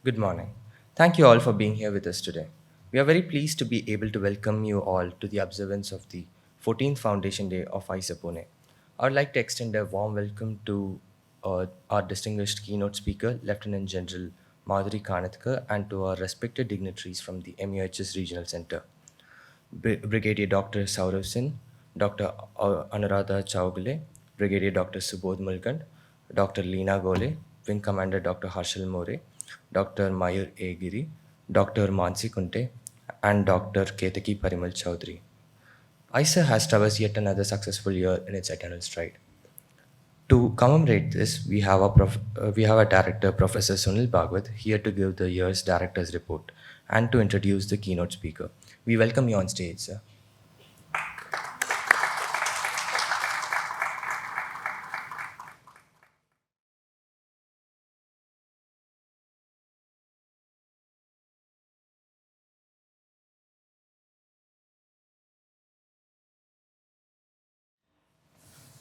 Good morning. Thank you all for being here with us today. We are very pleased to be able to welcome you all to the observance of the 14th Foundation Day of IISER Pune. I would like to extend a warm welcome to our distinguished keynote speaker, Lieutenant General Madhuri Kanitkar, and to our respected dignitaries from the MUHS Regional Center. Brigadier Dr. Saurav Singh, Dr. Anuradha Chaugale, Brigadier Dr. Subodh Mulkand, Dr. Leena Gole, Wing Commander Dr. Harshal More, Dr. Mayur A. Giri, Dr. Mansi Kunte, and Dr. Ketaki Parimal Chaudhary. IISER has traversed yet another successful year in its eternal stride. To commemorate this, we have a director, Professor Sunil Bhagwat, here to give the year's director's report and to introduce the keynote speaker. We welcome you on stage, sir.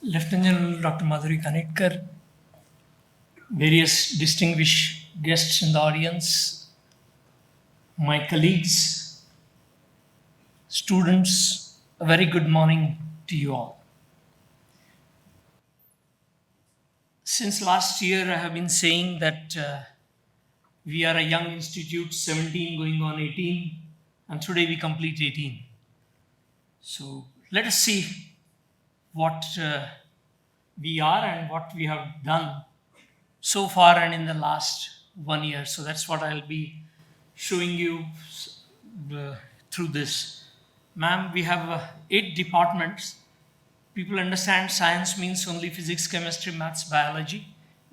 Lieutenant General Dr. Madhuri Kanitkar, various distinguished guests in the audience, my colleagues, students, a very good morning to you all. Since last year, I have been saying that we are a young institute, 17 going on 18, and today we complete 18. So let us see what we are and what we have done so far and in the last 1 year. So that's what I'll be showing you through this. Ma'am, we have 8 departments. People understand science means only physics, chemistry, maths, biology.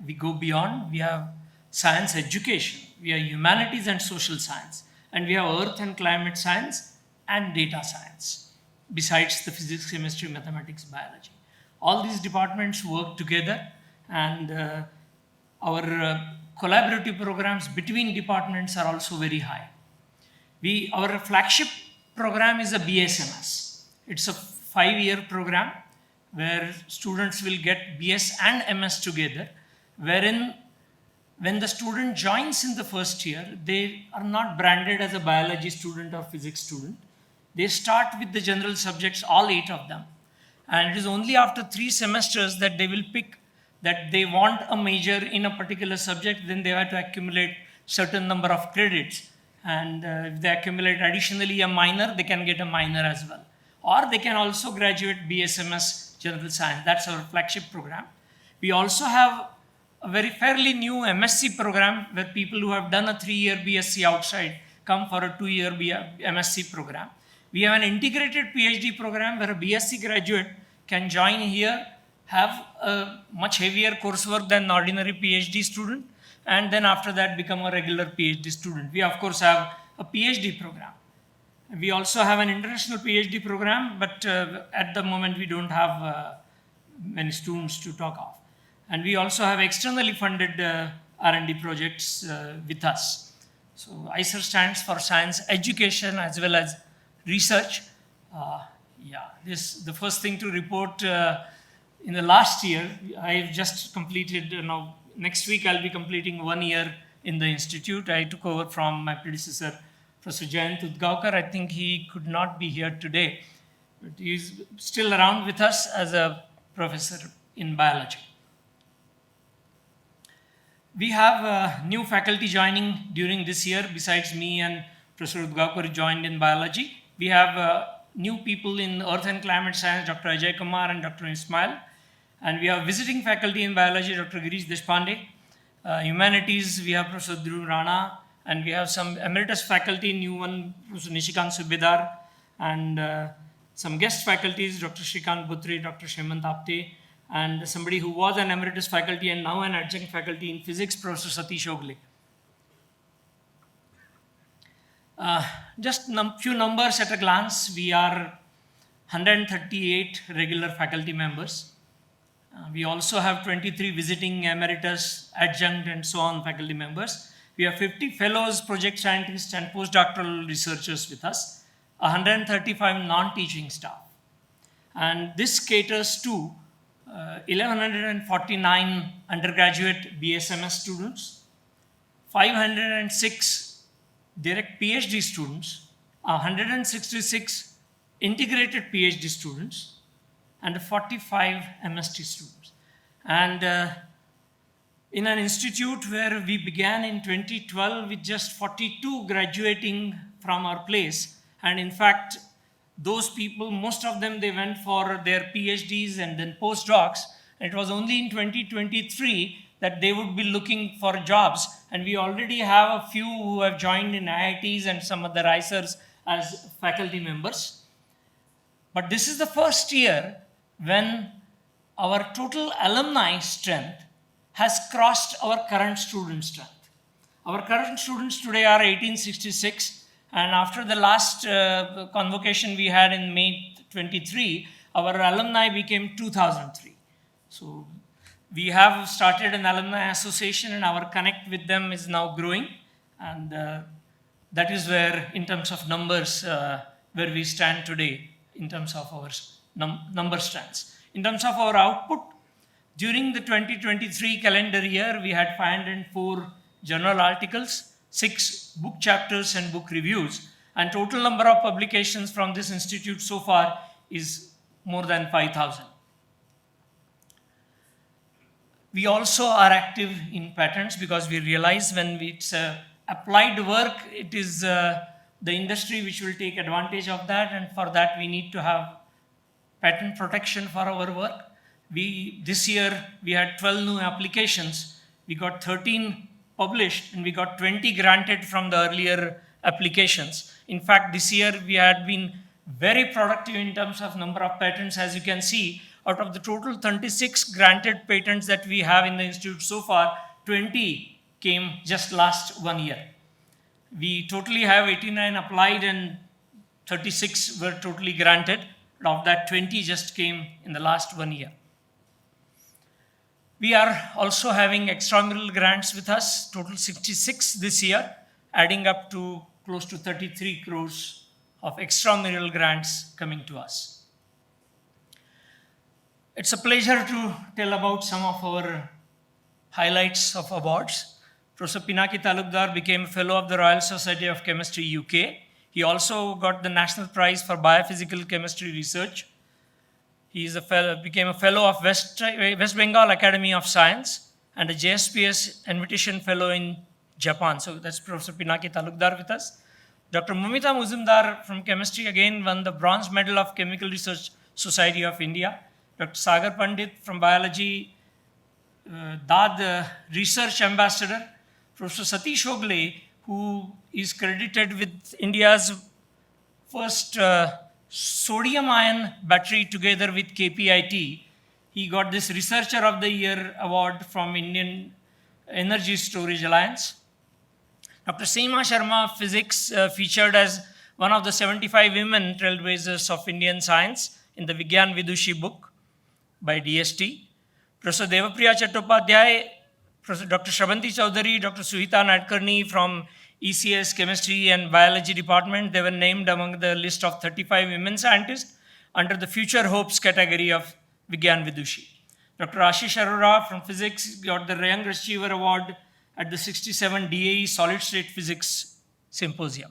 We go beyond. We have science education. We have humanities and social science. And we have earth and climate science and data science, besides the physics, chemistry, mathematics, biology. All these departments work together, and our collaborative programs between departments are also very high. Our flagship program is a BSMS. It's a 5-year program where students will get BS and MS together, wherein when the student joins in the first year, they are not branded as a biology student or physics student. They start with the general subjects, all 8 of them. And it is only after 3 semesters that they will pick that they want a major in a particular subject. Then they have to accumulate certain number of credits. And if they accumulate additionally a minor, they can get a minor as well. Or they can also graduate BSMS General Science. That's our flagship program. We also have a very fairly new MSc program where people who have done a 3-year BSc outside come for a 2-year MSc program. We have an integrated PhD program where a BSc graduate can join here, have a much heavier coursework than an ordinary PhD student, and then after that become a regular PhD student. We of course have a PhD program. We also have an international PhD program, but at the moment we don't have many students to talk of. And we also have externally funded R&D projects with us. So IISER stands for science education as well as research. The first thing to report in the last year, I've just completed, now next week I'll be completing 1 year in the institute. I took over from my predecessor, Professor Jayant Udgaonkar. I think he could not be here today, but he's still around with us as a professor in biology. We have new faculty joining during this year. Besides me and Professor Udgaonkar joined in biology, we have new people in earth and climate science, Dr. Ajay Kumar and Dr. Ismail. And we have visiting faculty in biology, Dr. Girish Deshpande. Humanities, we have Professor Dhruv Rana. And we have some emeritus faculty, new one, Professor Nishikant Subedar. And some guest faculties, Dr. Shrikant Bhutri, Dr. Shemant Apte. And somebody who was an emeritus faculty and now an adjunct faculty in physics, Professor Satish Ogle. Just a few numbers at a glance. We are 138 regular faculty members. We also have 23 visiting emeritus, adjunct, and so on faculty members. We have 50 fellows, project scientists, and postdoctoral researchers with us, 135 non-teaching staff. And this caters to 1,149 undergraduate BSMS students, 506 direct PhD students, 166 integrated PhD students, and 45 MST students. And in an institute where we began in 2012 with just 42 graduating from our place, and in fact, those people, most of them, they went for their PhDs and then postdocs. And it was only in 2023 that they would be looking for jobs. And we already have a few who have joined in IITs and some other IISERs as faculty members. But this is the first year when our total alumni strength has crossed our current student strength. Our current students today are 1866, and after the last convocation we had in May 23, our alumni became 2003. So we have started an alumni association, and our connect with them is now growing, and that is where, in terms of numbers, where we stand today in terms of our number strands. In terms of our output, during the 2023 calendar year, we had 504 journal articles, 6 book chapters and book reviews, and total number of publications from this institute so far is more than 5,000. We also are active in patents because we realize when it's applied work, it is the industry which will take advantage of that, and for that we need to have patent protection for our work. This year we had 12 new applications. We got 13 published and we got 20 granted from the earlier applications. In fact, this year we had been very productive in terms of number of patents. As you can see, out of the total 36 granted patents that we have in the institute so far, 20 came just last 1 year. We totally have 89 applied and 36 were totally granted. Of that, 20 just came in the last 1 year. We are also having extramural grants with us, total 66 this year, adding up to close to 33 crores of extramural grants coming to us. It's a pleasure to tell about some of our highlights of awards. Professor Pinaki Talukdar became a Fellow of the Royal Society of Chemistry, UK. He also got the National Prize for Biophysical Chemistry Research. He became a Fellow of West Bengal Academy of Science and a JSPS Invitation Fellow in Japan. So that's Professor Pinaki Talukdar with us. Dr. Momita Muzumdar from Chemistry again won the Bronze Medal of Chemical Research Society of India. Dr. Sagar Pandit from Biology, DAD Research Ambassador. Professor Satish Ogle, who is credited with India's first sodium ion battery together with KPIT. He got this Researcher of the Year award from Indian Energy Storage Alliance. Dr. Seema Sharma, Physics, featured as one of the 75 women trailblazers of Indian science in the Vigyan Vidushi book by DST. Professor Devapriya Chattopadhyay, Professor Dr. Shravanti Chaudhary, Dr. Suhita Nadkarni from ECS Chemistry and Biology Department. They were named among the list of 35 women scientists under the Future Hopes category of Vigyan Vidushi. Dr. Ashish Arora from Physics got the Young Achiever Award at the 67 DAE Solid State Physics Symposium.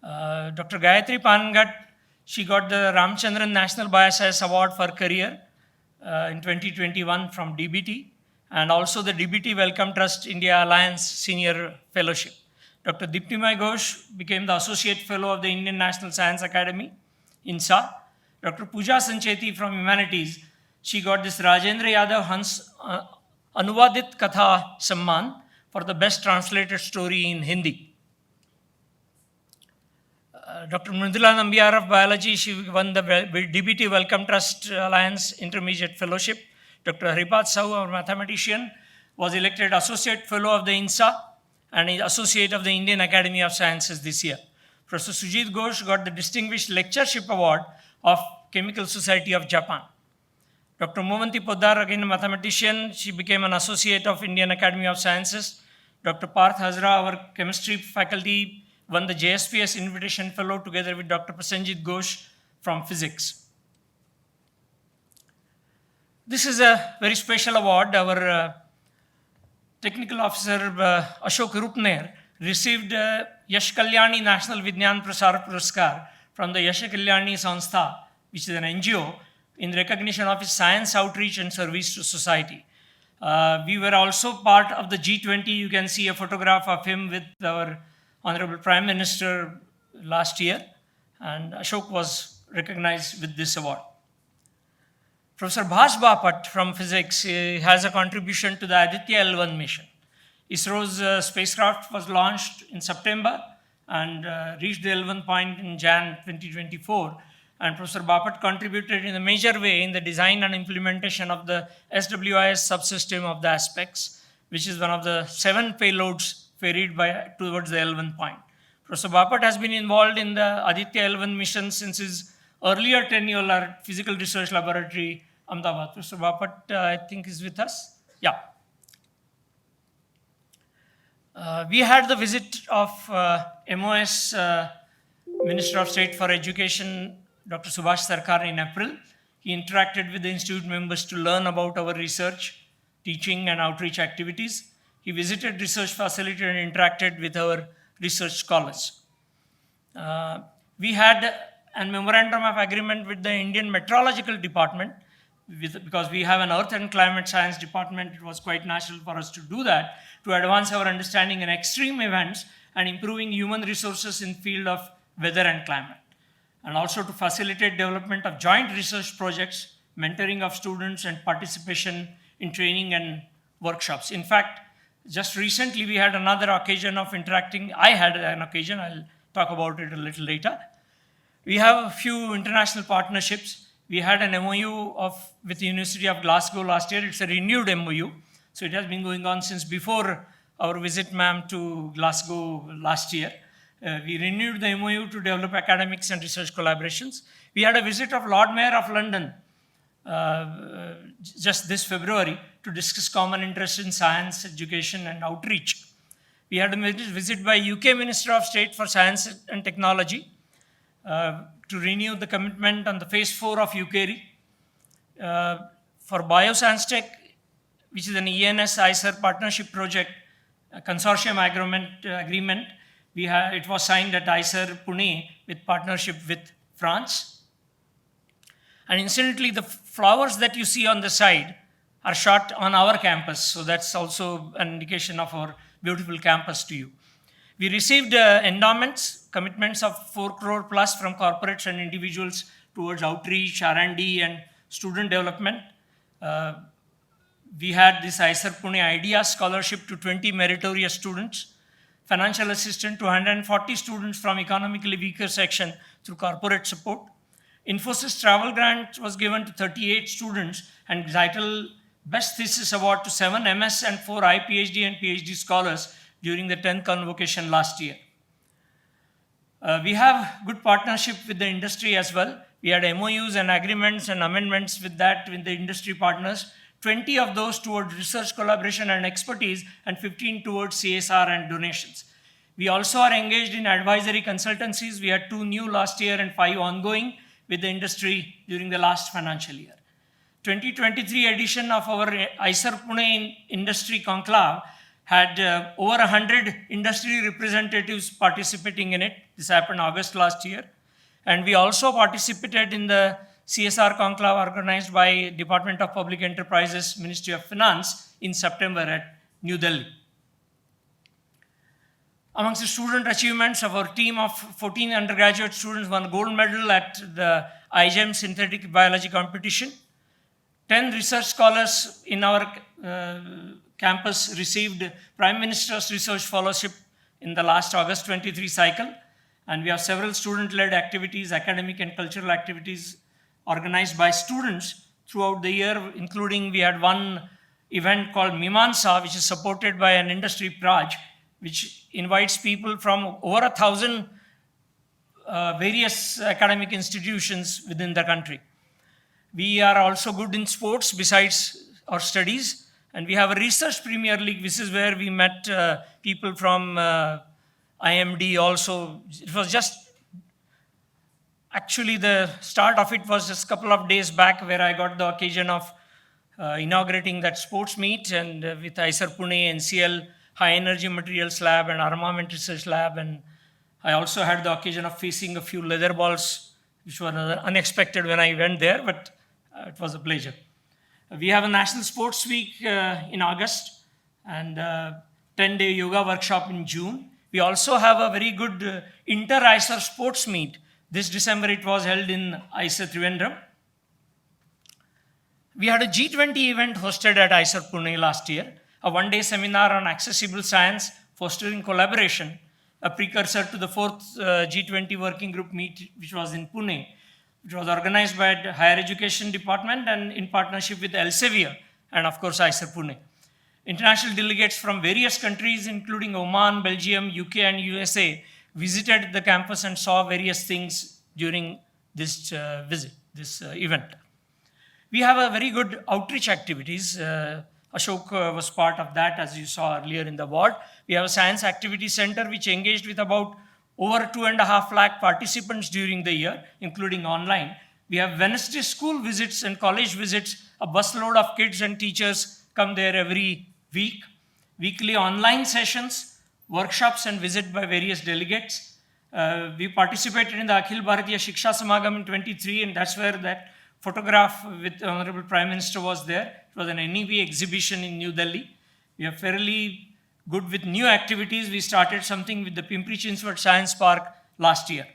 Dr. Gayatri Pangat, she got the Ramchandran National Bioscience Award for Career in 2021 from DBT, and also the DBT Wellcome Trust India Alliance Senior Fellowship. Dr. Diptimay Ghosh became the Associate Fellow of the Indian National Science Academy, INSA. Dr. Pooja Sancheti from Humanities, she got this Rajendra Yadav Hans Anuvadit Katha Samman for the best translated story in Hindi. Dr. Mridula Nambiar of Biology, she won the DBT Wellcome Trust Alliance Intermediate Fellowship. Dr. Haripat Sahu, our mathematician, was elected Associate Fellow of the INSA and Associate of the Indian Academy of Sciences this year. Professor Sujit Ghosh got the Distinguished Lectureship Award of Chemical Society of Japan. Dr. Momanti Poddar, again a mathematician, she became an Associate of Indian Academy of Sciences. Dr. Parth Hazra, our chemistry faculty, won the JSPS Invitation Fellow together with Dr. Prasenjit Ghosh from Physics. This is a very special award. Our Technical Officer Ashok Rupner received Yash Kalyani National Vigyan Prasar Puraskar from the Yash Kalyani Sanstha, which is an NGO, in recognition of his science outreach and service to society. We were also part of the G20. You can see a photograph of him with our Honorable Prime Minister last year, and Ashok was recognized with this award. Professor Bhas Bapat from physics has a contribution to the Aditya L1 mission. ISRO's spacecraft was launched in September and reached the L1 point in Jan 2024. And Professor Bapat contributed in a major way in the design and implementation of the SWIS subsystem of the aspects, which is one of the 7 payloads ferried towards the L1 point. Professor Bapat has been involved in the Aditya L1 mission since his earlier tenure at Physical Research Laboratory, Ahmedabad. Professor Bapat, I think, is with us. Yeah. We had the visit of MOS Minister of State for Education, Dr. Subhash Sarkar, in April. He interacted with the institute members to learn about our research, teaching, and outreach activities. He visited research facility and interacted with our research scholars. We had a memorandum of agreement with the Indian Meteorological Department, because we have an Earth and Climate Science department. It was quite natural for us to do that, to advance our understanding in extreme events and improving human resources in field of weather and climate, and also to facilitate development of joint research projects, mentoring of students, and participation in training and workshops. In fact, just recently we had another occasion of interacting. I had an occasion, I'll talk about it a little later. We have a few international partnerships. We had an MOU with the University of Glasgow last year. It's a renewed MOU. So it has been going on since before our visit, ma'am, to Glasgow last year. We renewed the MOU to develop academics and research collaborations. We had a visit of Lord Mayor of London just this February to discuss common interest in science, education, and outreach. We had a visit by UK Minister of State for Science and Technology to renew the commitment on the phase 4 of UKERI. For Bioscience Tech, which is an IISER partnership project, a consortium agreement, it was signed at IISER Pune with partnership with France. And incidentally, the flowers that you see on the side are shot on our campus. So that's also an indication of our beautiful campus to you. We received endowments, commitments of 4 crore plus from corporates and individuals towards outreach, R&D, and student development. We had this IISER Pune Idea Scholarship to 20 meritorious students, financial assistance to 140 students from economically weaker section through corporate support. Infosys Travel Grant was given to 38 students, and Zytel Best Thesis Award to 7 MS and 4 IPhD and PhD scholars during the 10th convocation last year. We have good partnership with the industry as well. We had MOUs and agreements and amendments with the industry partners, 20 of those towards research collaboration and expertise, and 15 towards CSR and donations. We also are engaged in advisory consultancies. We had 2 new last year and 5 ongoing with the industry during the last financial year. 2023 edition of our IISER Pune Industry Conclave had over 100 industry representatives participating in it. This happened August last year. And we also participated in the CSR conclave organized by Department of Public Enterprises, Ministry of Finance in September at New Delhi. Amongst the student achievements of our team of 14 undergraduate students won gold medal at the IIMS Synthetic Biology competition. 10 research scholars in our campus received Prime Minister's Research Fellowship in the last August 23 cycle. And we have several student-led activities, academic and cultural activities organized by students throughout the year, including we had one event called Mimansa, which is supported by an industry Praj, which invites people from over 1,000 various academic institutions within the country. We are also good in sports besides our studies, and we have a research premier league. This is where we met people from IMD also. It was just, actually the start of it was just a couple of days back, where I got the occasion of inaugurating that sports meet, and with IISER Pune, NCL, High Energy Materials Lab and Armament Research Lab. And I also had the occasion of facing a few leather balls, which were unexpected when I went there, but it was a pleasure. We have a National Sports Week in August, and 10-day yoga workshop in June. We also have a very good inter-IISER sports meet. This December it was held in IISER Trivandrum. We had a G20 event hosted at IISER Pune last year, a one-day seminar on accessible science, fostering collaboration, a precursor to the fourth G20 working group meet, which was in Pune, which was organized by the Higher Education Department and in partnership with Elsevier and of course IISER Pune. International delegates from various countries, including Oman, Belgium, UK, and USA, visited the campus and saw various things during this event. We have a very good outreach activities. Ashok was part of that, as you saw earlier in the ward. We have a science activity center which engaged with about over 2.5 lakh participants during the year, including online. We have Wednesday school visits and college visits. A busload of kids and teachers come there every week. Weekly online sessions, workshops, and visit by various delegates. We participated in the Akhil Bharatiya Shiksha Samagam in 23, and that's where that photograph with the Honorable Prime Minister was there. It was an NEB exhibition in New Delhi. We are fairly good with new activities. We started something with the Pimpri Chinchwad Science Park last year.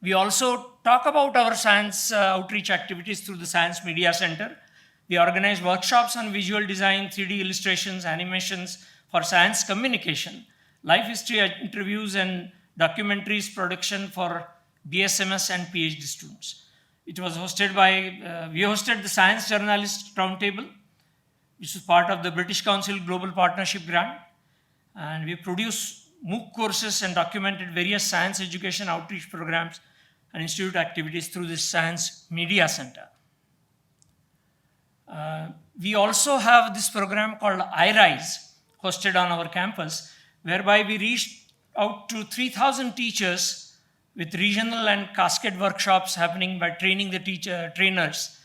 We also talk about our science outreach activities through the Science Media Center. We organize workshops on visual design, 3D illustrations, animations for science communication, life history interviews, and documentaries production for BSMS and PhD students. It was hosted by, we hosted the Science Journalist Roundtable, which is part of the British Council Global Partnership Grant. And we produced MOOC courses and documented various science education outreach programs and institute activities through this Science Media Center. We also have this program called IRISE, hosted on our campus, whereby we reached out to 3,000 teachers with regional and cascade workshops happening by training the trainers,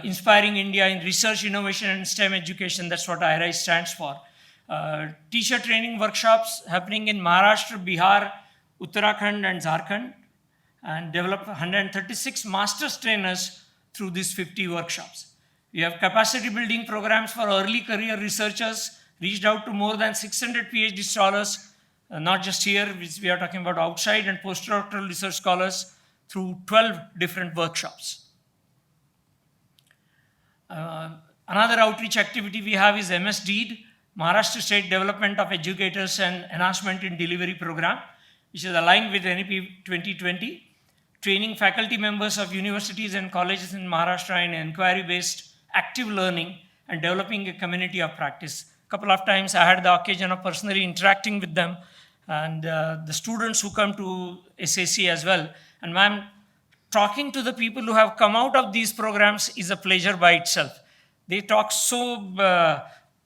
inspiring India in research, innovation, and STEM education. That's what IRISE stands for. Teacher training workshops happening in Maharashtra, Bihar, Uttarakhand, and Jharkhand, and developed 136 master's trainers through these 50 workshops. We have capacity building programs for early career researchers, reached out to more than 600 PhD scholars, not just here, which we are talking about outside, and postdoctoral research scholars through 12 different workshops. Another outreach activity we have is MSDEED, Maharashtra State Development of Educators and Enhancement in Delivery Program, which is aligned with NEP 2020, training faculty members of universities and colleges in Maharashtra in inquiry-based active learning and developing a community of practice. A couple of times I had the occasion of personally interacting with them and the students who come to SAC as well. And ma'am, talking to the people who have come out of these programs is a pleasure by itself. They talk so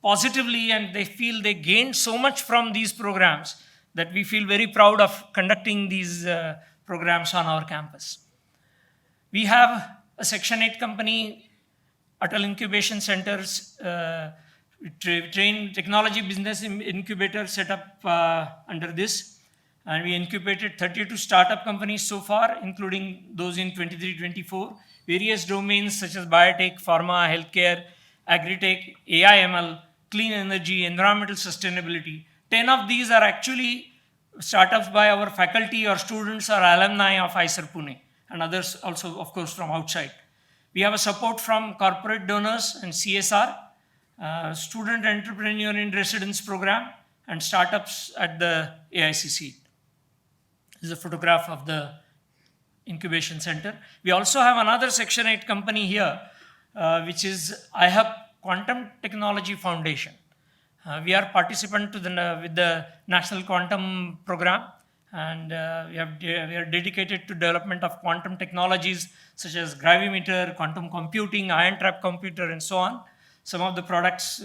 positively and they feel they gained so much from these programs that we feel very proud of conducting these programs on our campus. We have a Section 8 company, Atal Incubation Centers, train technology business incubator set up under this. And we incubated 32 startup companies so far, including those in 23-24. Various domains such as biotech, pharma, healthcare, agri-tech, AI/ML, clean energy, environmental sustainability. 10 of these are actually startups by our faculty or students or alumni of IISER Pune, and others also, of course, from outside. We have a support from corporate donors and CSR, student entrepreneur in residence program, and startups at the AICC. This is a photograph of the incubation center. We also have another Section 8 company here, which is IHUB Quantum Technology Foundation. We are participant with the National Quantum Program, and we are dedicated to development of quantum technologies such as gravimeter, quantum computing, ion trap computer, and so on. Some of the products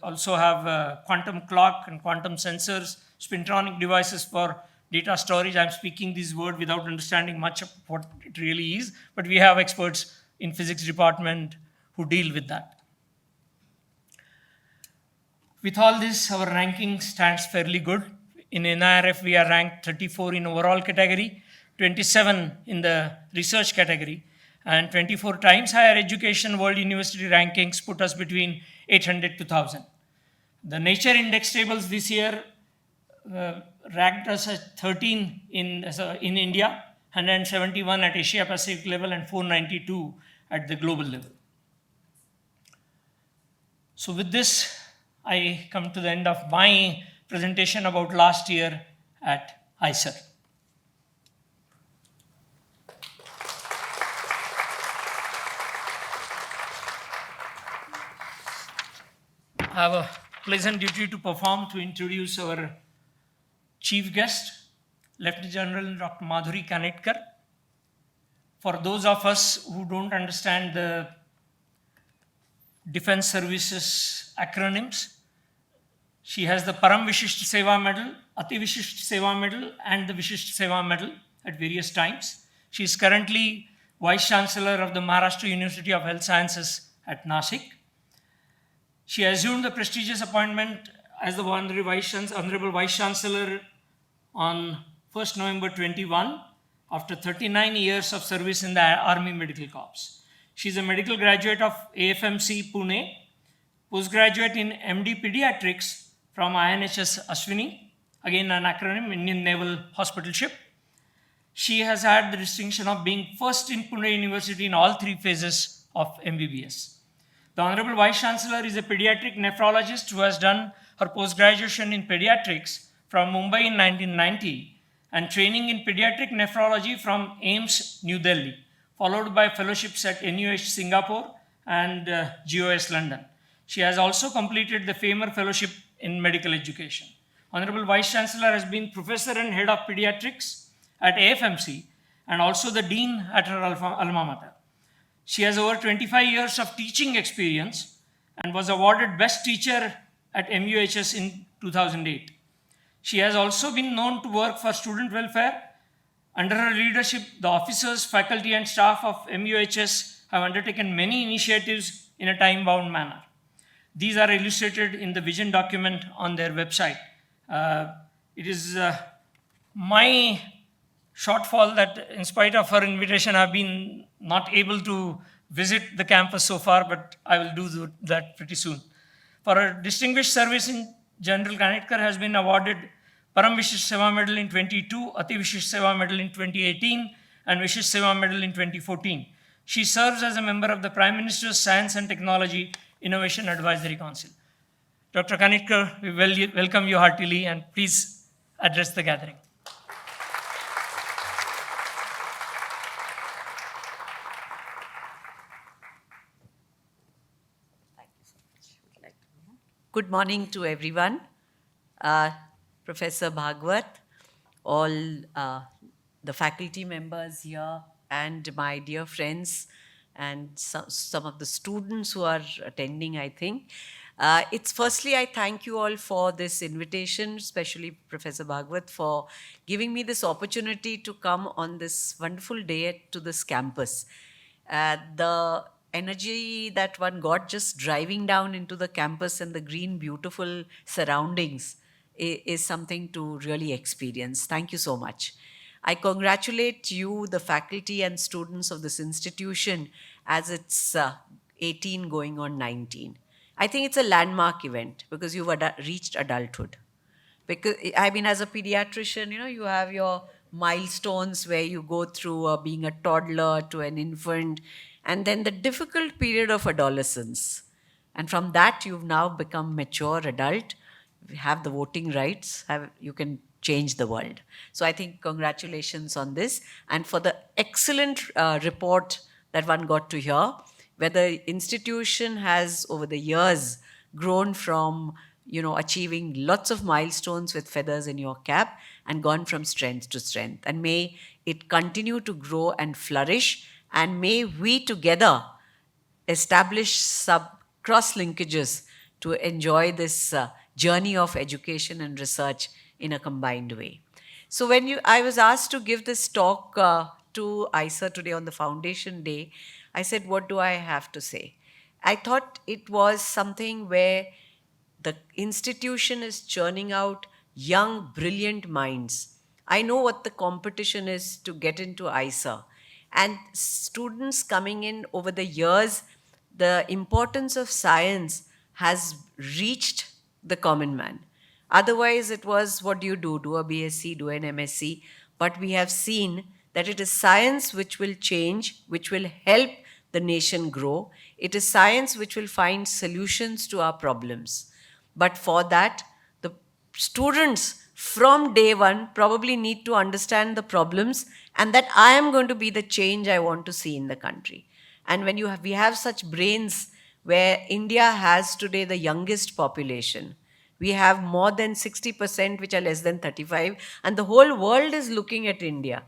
also have quantum clock and quantum sensors, spintronic devices for data storage. I'm speaking this word without understanding much of what it really is, but we have experts in physics department who deal with that. With all this, our ranking stands fairly good. In NIRF, we are ranked 34 in overall category, 27 in the research category, and 24 times higher education world university rankings put us between 800 to 1000. The Nature Index tables this year ranked us at 13 in India, 171 at Asia Pacific level, and 492 at the global level. So with this, I come to the end of my presentation about last year at IISER. I have a pleasant duty to perform to introduce our chief guest, Lieutenant General Dr. Madhuri Kanitkar. For those of us who don't understand the Defense Services acronyms, she has the Param Vishisht Seva Medal, Ati Vishisht Seva Medal, and the Vishisht Seva Medal at various times. She is currently Vice-Chancellor of the Maharashtra University of Health Sciences at Nashik. She assumed the prestigious appointment as the Honorable Vice-Chancellor on 1st November 21 after 39 years of service in the Army Medical Corps. She is a medical graduate of AFMC Pune, postgraduate in MD Paediatrics from INHS Asvini, again an acronym, Indian Naval Hospital Ship. She has had the distinction of being first in Pune University in all 3 phases of MBBS. The Honorable Vice-Chancellor is a pediatric nephrologist who has done her post-graduation in pediatrics from Mumbai in 1990 and training in pediatric nephrology from AIIMS, New Delhi, followed by fellowships at NUH Singapore and GOS London. She has also completed the FAIMER Fellowship in Medical Education. Honorable Vice-Chancellor has been Professor and Head of Pediatrics at AFMC and also the Dean at her alma mater. She has over 25 years of teaching experience and was awarded Best Teacher at MUHS in 2008. She has also been known to work for student welfare. Under her leadership, the officers, faculty, and staff of MUHS have undertaken many initiatives in a time-bound manner. These are illustrated in the vision document on their website. It is my shortfall that in spite of her invitation, I've been not able to visit the campus so far, but I will do that pretty soon. For her distinguished service in General Kanitkar has been awarded Param Vishisht Seva Medal in 2022, Ati Vishisht Seva Medal in 2018, and Vishisht Seva Medal in 2014. She serves as a member of the Prime Minister's Science and Technology Innovation Advisory Council. Dr. Kanitkar, we welcome you heartily and please address the gathering. Good morning to everyone. Professor Bhagwat, all the faculty members here, and my dear friends, and some of the students who are attending, I think. Firstly, I thank you all for this invitation, especially Professor Bhagwat, for giving me this opportunity to come on this wonderful day to this campus. The energy that one got just driving down into the campus and the green, beautiful surroundings is something to really experience. Thank you so much. I congratulate you, the faculty and students of this institution, as it's 18 going on 19. I think it's a landmark event because you've reached adulthood. Because, I mean, as a pediatrician, you have your milestones where you go through being a toddler to an infant, and then the difficult period of adolescence. And from that, you've now become mature adult, have the voting rights, you can change the world. So I think congratulations on this. And for the excellent report that one got to hear, where the institution has over the years grown from achieving lots of milestones with feathers in your cap and gone from strength to strength. And may it continue to grow and flourish. And may we together establish cross-linkages to enjoy this journey of education and research in a combined way. So when I was asked to give this talk to IISER today on the Foundation Day, I said, what do I have to say? I thought it was something where the institution is churning out young, brilliant minds. I know what the competition is to get into IISER. And students coming in over the years, the importance of science has reached the common man. Otherwise, it was what do you do? Do a BSc, do an MSc. But we have seen that it is science which will change, which will help the nation grow. It is science which will find solutions to our problems. But for that, the students from day one probably need to understand the problems and that I am going to be the change I want to see in the country. And when we have such brains where India has today the youngest population, we have more than 60% which are less than 35, and the whole world is looking at India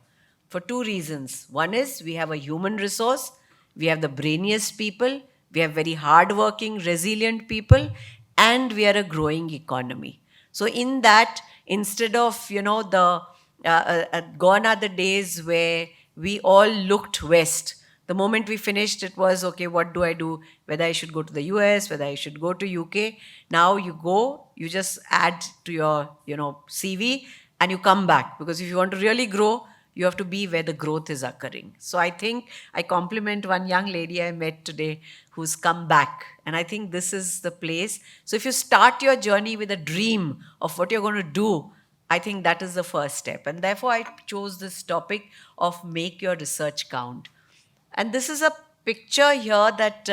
for two reasons. One is we have a human resource, we have the brainiest people, we have very hardworking, resilient people, and we are a growing economy. So in that, instead of gone are the days where we all looked west. The moment we finished, it was okay. What do I do? Whether I should go to the US, whether I should go to UK. Now you go, you just add to your CV, and you come back, because if you want to really grow, you have to be where the growth is occurring. So I think I compliment one young lady I met today who's come back. And I think this is the place. So if you start your journey with a dream of what you're going to do, I think that is the first step. And therefore, I chose this topic of make your research count. And this is a picture here that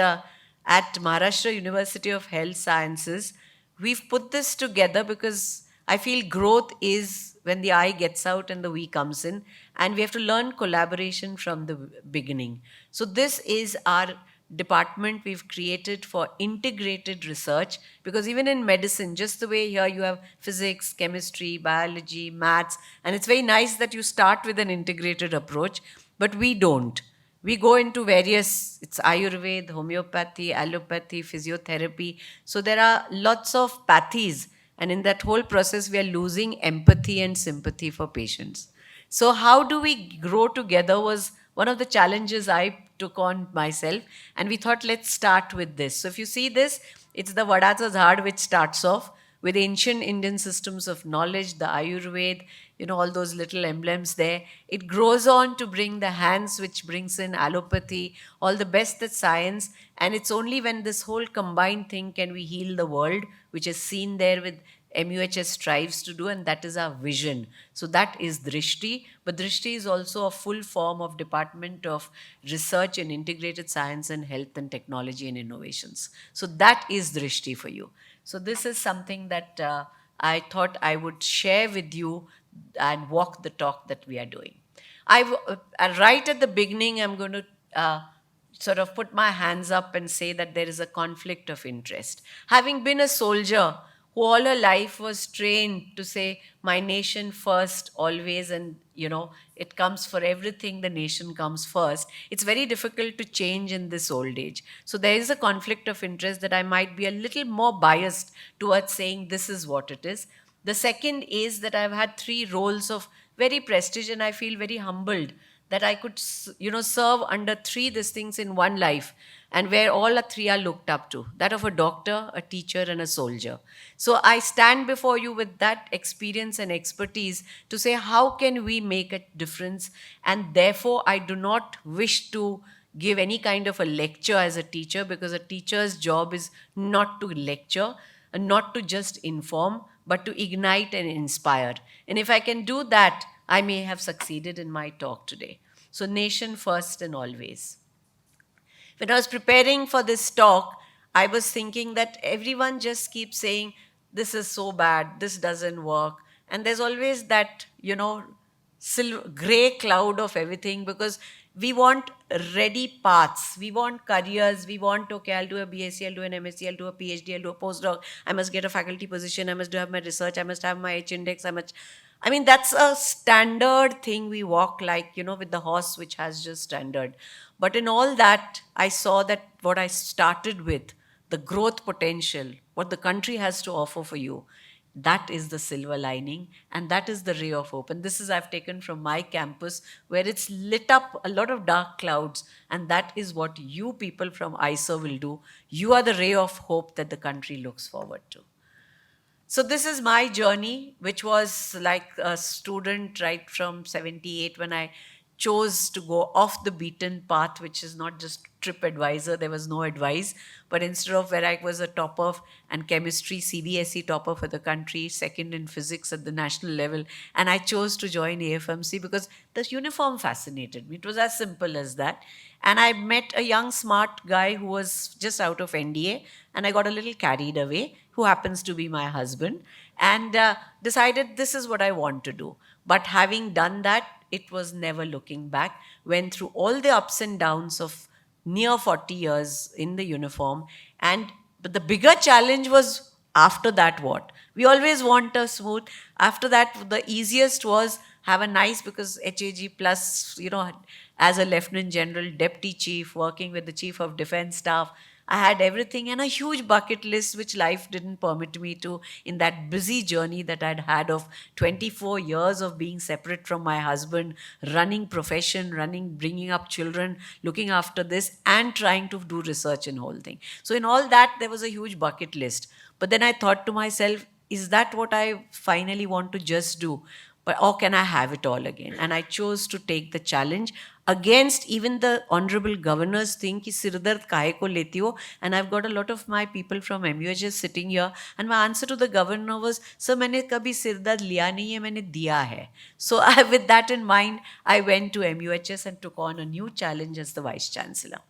at Maharashtra University of Health Sciences, we've put this together because I feel growth is when the I gets out and the we comes in, and we have to learn collaboration from the beginning. So this is our department we've created for integrated research, because even in medicine, just the way here you have physics, chemistry, biology, maths, and it's very nice that you start with an integrated approach, but we don't. We go into various, it's Ayurveda, homeopathy, allopathy, physiotherapy. So there are lots of pathies. And in that whole process, we are losing empathy and sympathy for patients. So how do we grow together was one of the challenges I took on myself. And we thought, let's start with this. So if you see this, it's the Vadacha Zhad which starts off with ancient Indian systems of knowledge, the Ayurveda, all those little emblems there. It grows on to bring the hands, which brings in allopathy, all the best that science. And it's only when this whole combined thing can we heal the world, which is seen there with MUHS strives to do, and that is our vision. So that is Drishti. But Drishti is also a full form of Department of Research in Integrated Science and Health and Technology and Innovations. So that is Drishti for you. So this is something that I thought I would share with you and walk the talk that we are doing. Right at the beginning, I'm going to sort of put my hands up and say that there is a conflict of interest. Having been a soldier who all her life was trained to say, my nation first, always, and it comes for everything, the nation comes first. It's very difficult to change in this old age. So there is a conflict of interest that I might be a little more biased towards saying this is what it is. The second is that I've had 3 roles of very prestige, and I feel very humbled that I could, serve under 3 these things in one life, and where all 3 are looked up to, that of a doctor, a teacher, and a soldier. So I stand before you with that experience and expertise to say, how can we make a difference? And therefore, I do not wish to give any kind of a lecture as a teacher, because a teacher's job is not to lecture and not to just inform, but to ignite and inspire. And if I can do that, I may have succeeded in my talk today. So nation first and always. When I was preparing for this talk, I was thinking that everyone just keeps saying, this is so bad, this doesn't work. And there's always that, gray cloud of everything, because we want ready paths. We want careers. We want, okay, I'll do a BSc, I'll do an MSc, I'll do a PhD, I'll do a postdoc. I must get a faculty position. I must have my research. I must have my H index. That's a standard thing we walk like, with the horse which has just standard. But in all that, I saw that what I started with, the growth potential, what the country has to offer for you, That is the silver lining, and that is the ray of hope. And this is I've taken from my campus, where it's lit up a lot of dark clouds, and that is what you people from IISER will do. You are the ray of hope that the country looks forward to. So this is my journey, which was like a student right from 78 when I chose to go off the beaten path, which is not just trip advisor, there was no advice, but instead of where I was a topper and chemistry, CBSE topper for the country, second in physics at the national level, and I chose to join AFMC because the uniform fascinated me. It was as simple as that. And I met a young smart guy who was just out of NDA, and I got a little carried away, who happens to be my husband, and decided this is what I want to do. But having done that, it was never looking back. Went through all the ups and downs of near 40 years in the uniform. But the bigger challenge was after that what? We always want a smooth. After that, the easiest was have a nice, because HAG plus, as a Lieutenant General, Deputy Chief, working with the Chief of Defence Staff, I had everything and a huge bucket list, which life didn't permit me to in that busy journey that I'd had of 24 years of being separate from my husband, running profession, bringing up children, looking after this, and trying to do research and whole thing. So in all that, there was a huge bucket list. But then I thought to myself, is that what I finally want to just do? Or can I have it all again? And I chose to take the challenge against even the honorable governor's thing ki sir dard kahe ko leti ho. And I've got a lot of my people from MUHS sitting here, and my answer to the governor was, sir, maine kabhi sir dard liya nahi hai, maine diya hai. So with that in mind, I went to MUHS and took on a new challenge as the Vice-Chancellor.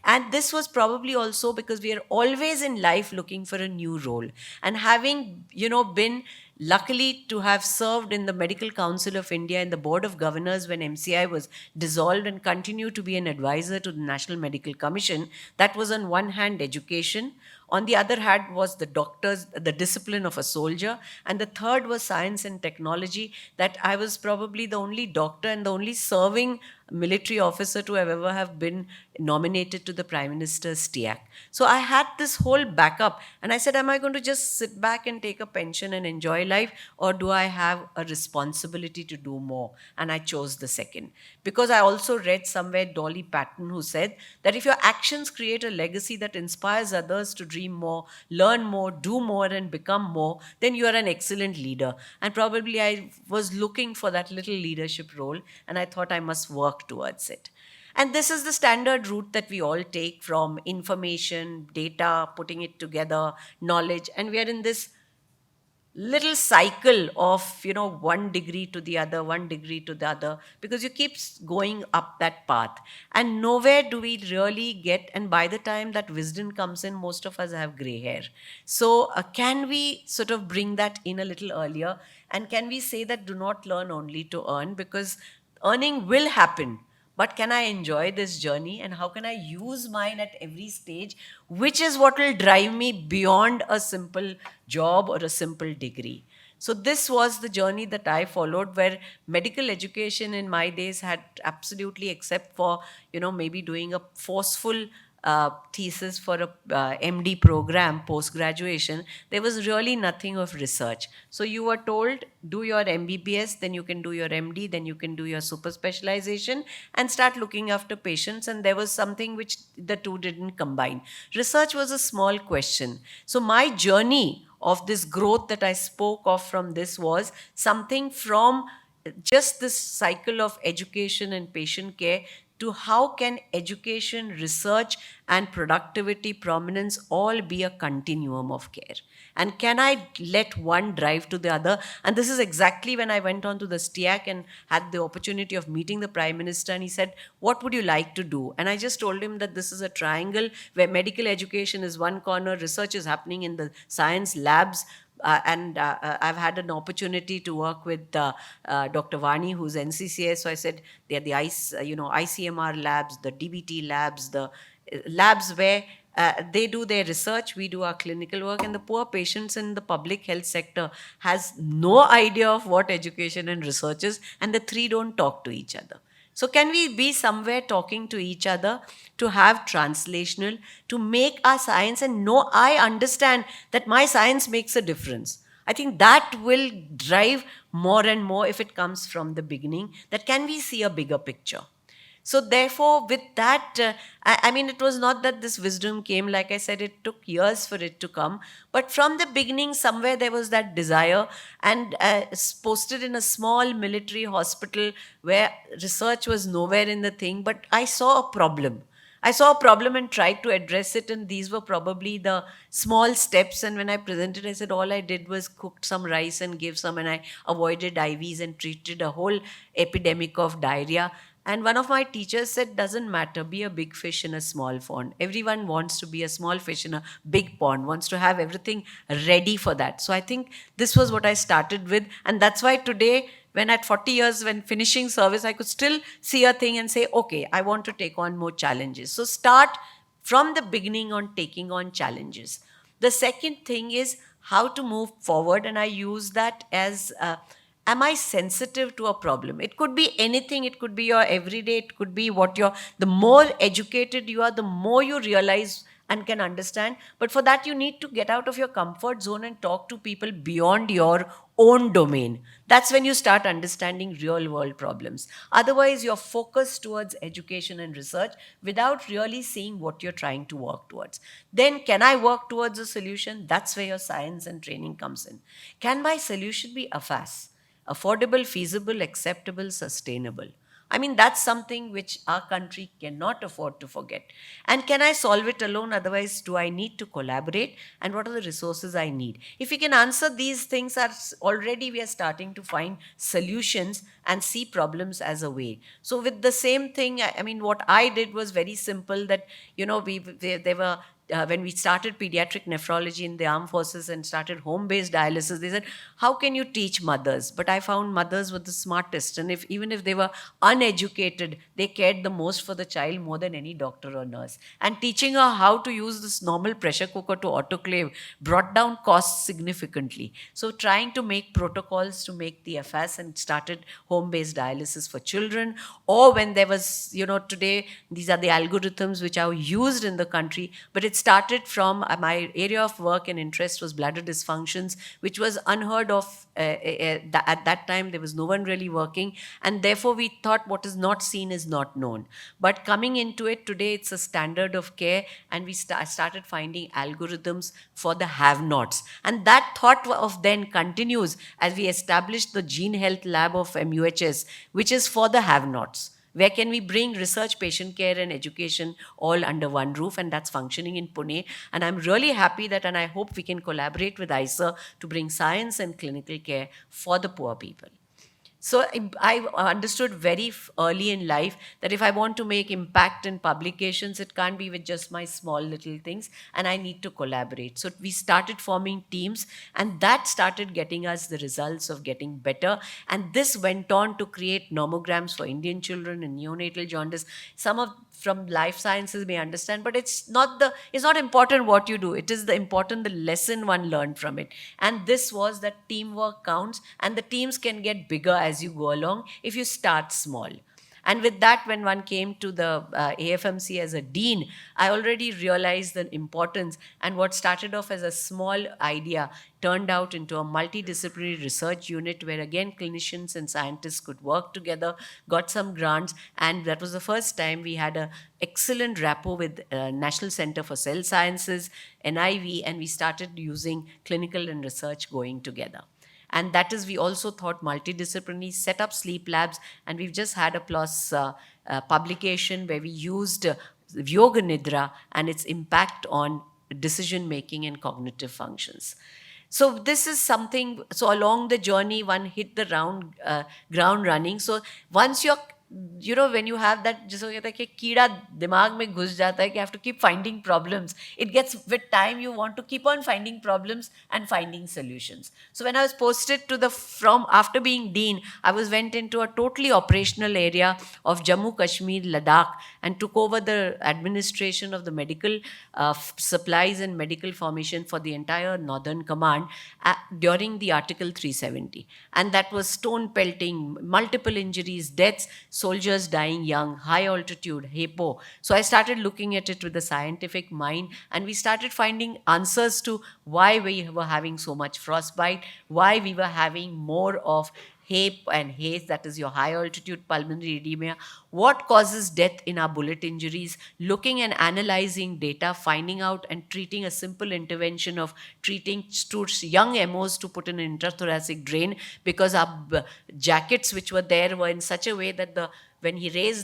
And this was probably also because we are always in life looking for a new role. And having, been luckily to have served in the Medical Council of India and the Board of Governors when MCI was dissolved, and continue to be an advisor to the National Medical Commission, that was on one hand education. On the other hand was the doctors, the discipline of a soldier. And the third was science and technology, that I was probably the only doctor and the only serving military officer to ever have been nominated to the Prime Minister's TIAC. So I had this whole backup, and I said, am I going to just sit back and take a pension and enjoy life, or do I have a responsibility to do more? And I chose the second, because I also read somewhere Dolly Parton, who said that if your actions create a legacy that inspires others to dream more, learn more, do more, and become more, then you are an excellent leader. And probably I was looking for that little leadership role, and I thought I must work towards it. And this is the standard route that we all take, from information, data, putting it together, knowledge. And we are in this little cycle of, 1 degree to the other, 1 degree to the other, because you keep going up that path. And nowhere do we really get, and by the time that wisdom comes in, most of us have gray hair. So can we sort of bring that in a little earlier? And can we say that do not learn only to earn, because earning will happen. But can I enjoy this journey, and how can I use mine at every stage, which is what will drive me beyond a simple job or a simple degree. So this was the journey that I followed, where medical education in my days had absolutely, except for, maybe doing a forceful thesis for a MD program, post-graduation, there was really nothing of research. So you were told, do your MBBS, then you can do your MD, then you can do your super specialization and start looking after patients. And there was something which the two didn't combine. Research was a small question. So my journey of this growth that I spoke of from this was something from just this cycle of education and patient care to how can education, research, and productivity prominence all be a continuum of care? And can I let one drive to the other? And this is exactly when I went on to the STIAC and had the opportunity of meeting the Prime Minister, and he said, what would you like to do? And I just told him that this is a triangle where medical education is one corner, research is happening in the science labs, and I've had an opportunity to work with Dr. Vani, who's NCCS. So I said, they're the ICMR labs, the DBT labs, the labs where they do their research, we do our clinical work, and the poor patients in the public health sector has no idea of what education and research is, and the three don't talk to each other. So can we be somewhere talking to each other, to have translational, to make our science, and know I understand that my science makes a difference. I think that will drive more and more if it comes from the beginning, that can we see a bigger picture. So therefore, with that, I mean, it was not that this wisdom came, like I said, it took years for it to come. But from the beginning, somewhere there was that desire, and posted in a small military hospital where research was nowhere in the thing, but I saw a problem. I saw a problem and tried to address it, and these were probably the small steps. And when I presented, I said all I did was cook some rice and give some, and I avoided IVs and treated a whole epidemic of diarrhea. And one of my teachers said, doesn't matter, be a big fish in a small pond. Everyone wants to be a small fish in a big pond, wants to have everything ready for that. So I think this was what I started with. And that's why today, when at 40 years, when finishing service, I could still see a thing and say, okay, I want to take on more challenges. So start from the beginning on taking on challenges. The second thing is how to move forward. And I use that as, am I sensitive to a problem? It could be anything. It could be your everyday. It could be what the more educated you are, the more you realize and can understand. But for that, you need to get out of your comfort zone and talk to people beyond your own domain. That's when you start understanding real world problems. Otherwise, you're focused towards education and research without really seeing what you're trying to work towards. Then, can I work towards a solution? That's where your science and training comes in. Can my solution be AFAS? Affordable, feasible, acceptable, sustainable. I mean, that's something which our country cannot afford to forget. And can I solve it alone? Otherwise, do I need to collaborate? And what are the resources I need? If we can answer these things, already we are starting to find solutions and see problems as a way. So with the same thing, I mean, what I did was very simple, that, there were when we started pediatric nephrology in the armed forces and started home-based dialysis, they said, how can you teach mothers? But I found mothers were the smartest. And even if they were uneducated, they cared the most for the child more than any doctor or nurse. And teaching her how to use this normal pressure cooker to autoclave brought down costs significantly. So trying to make protocols to make the FAS, and started home-based dialysis for children. Or when there was, today, these are the algorithms which are used in the country, but it started from my area of work and interest was bladder dysfunctions, which was unheard of. At that time, there was no one really working. And therefore, we thought what is not seen is not known. But coming into it today, it's a standard of care. And we started finding algorithms for the have-nots. And that thought of then continues as we established the Gene Health Lab of MUHS, which is for the have-nots. Where can we bring research, patient care, and education all under one roof? And that's functioning in Pune. And I'm really happy that, and I hope we can collaborate with IISER to bring science and clinical care for the poor people. So I understood very early in life that if I want to make impact in publications, it can't be with just my small little things, and I need to collaborate. So we started forming teams, and that started getting us the results of getting better. And this went on to create nomograms for Indian children and neonatal jaundice. Some of from life sciences may understand, but it's not important what you do. It is the lesson one learned from it. And this was that teamwork counts, and the teams can get bigger as you go along if you start small. And with that, when one came to the AFMC as a dean, I already realized the importance, and what started off as a small idea turned out into a multidisciplinary research unit where again clinicians and scientists could work together, got some grants, and that was the first time we had an excellent rapport with National Center for Cell Sciences, NIV, and we started using clinical and research going together. And that is, we also thought multidisciplinary, set up sleep labs, and we've just had a PLOS publication where we used Yoga Nidra and its impact on decision making and cognitive functions. So this is something, so along the journey, one hit the ground running. So once you're, when you have that, जिसको कहते हैं कि कीड़ा दिमाग में घुस जाता है कि you have to keep finding problems. It gets, with time, you want to keep on finding problems and finding solutions. So when I was posted after being dean, I went into a totally operational area of Jammu, Kashmir, Ladakh, and took over the administration of the medical supplies and medical formation for the entire Northern Command during the Article 370. And that was stone pelting, multiple injuries, deaths. soldiers dying young, high altitude, hypo. So I started looking at it with a scientific mind, and we started finding answers to why we were having so much frostbite, why we were having more of HAPE and haze, that is your high altitude pulmonary edema, what causes death in our bullet injuries, looking and analyzing data, finding out and treating a simple intervention of treating young MOs to put in an intrathoracic drain, because our jackets which were there were in such a way that when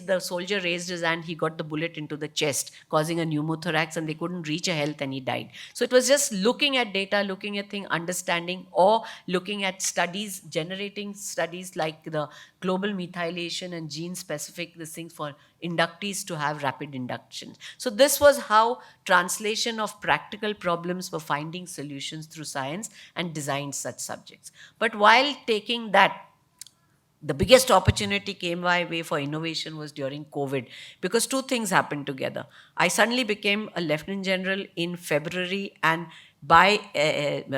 the soldier raised his hand, he got the bullet into the chest, causing a pneumothorax, and they couldn't reach a health and he died. So it was just looking at data, looking at things, understanding, or looking at studies, generating studies like the global methylation and gene specific, this thing for inductees to have rapid induction. So this was how translation of practical problems for finding solutions through science and designed such subjects. But while taking that, the biggest opportunity came my way for innovation was during COVID, because two things happened together. I suddenly became a lieutenant general in February, and by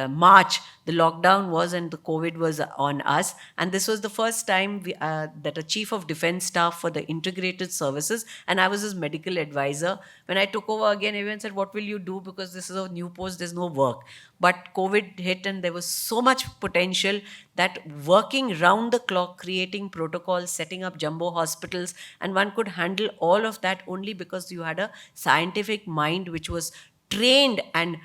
March, the lockdown was and the COVID was on us. And this was the first time that a chief of defense staff for the integrated services, and I was his medical advisor. When I took over again, everyone said, "What will you do? Because this is a new post, there's no work." But COVID hit, and there was so much potential that working round the clock, creating protocols, setting up jumbo hospitals, and one could handle all of that only because you had a scientific mind which was trained and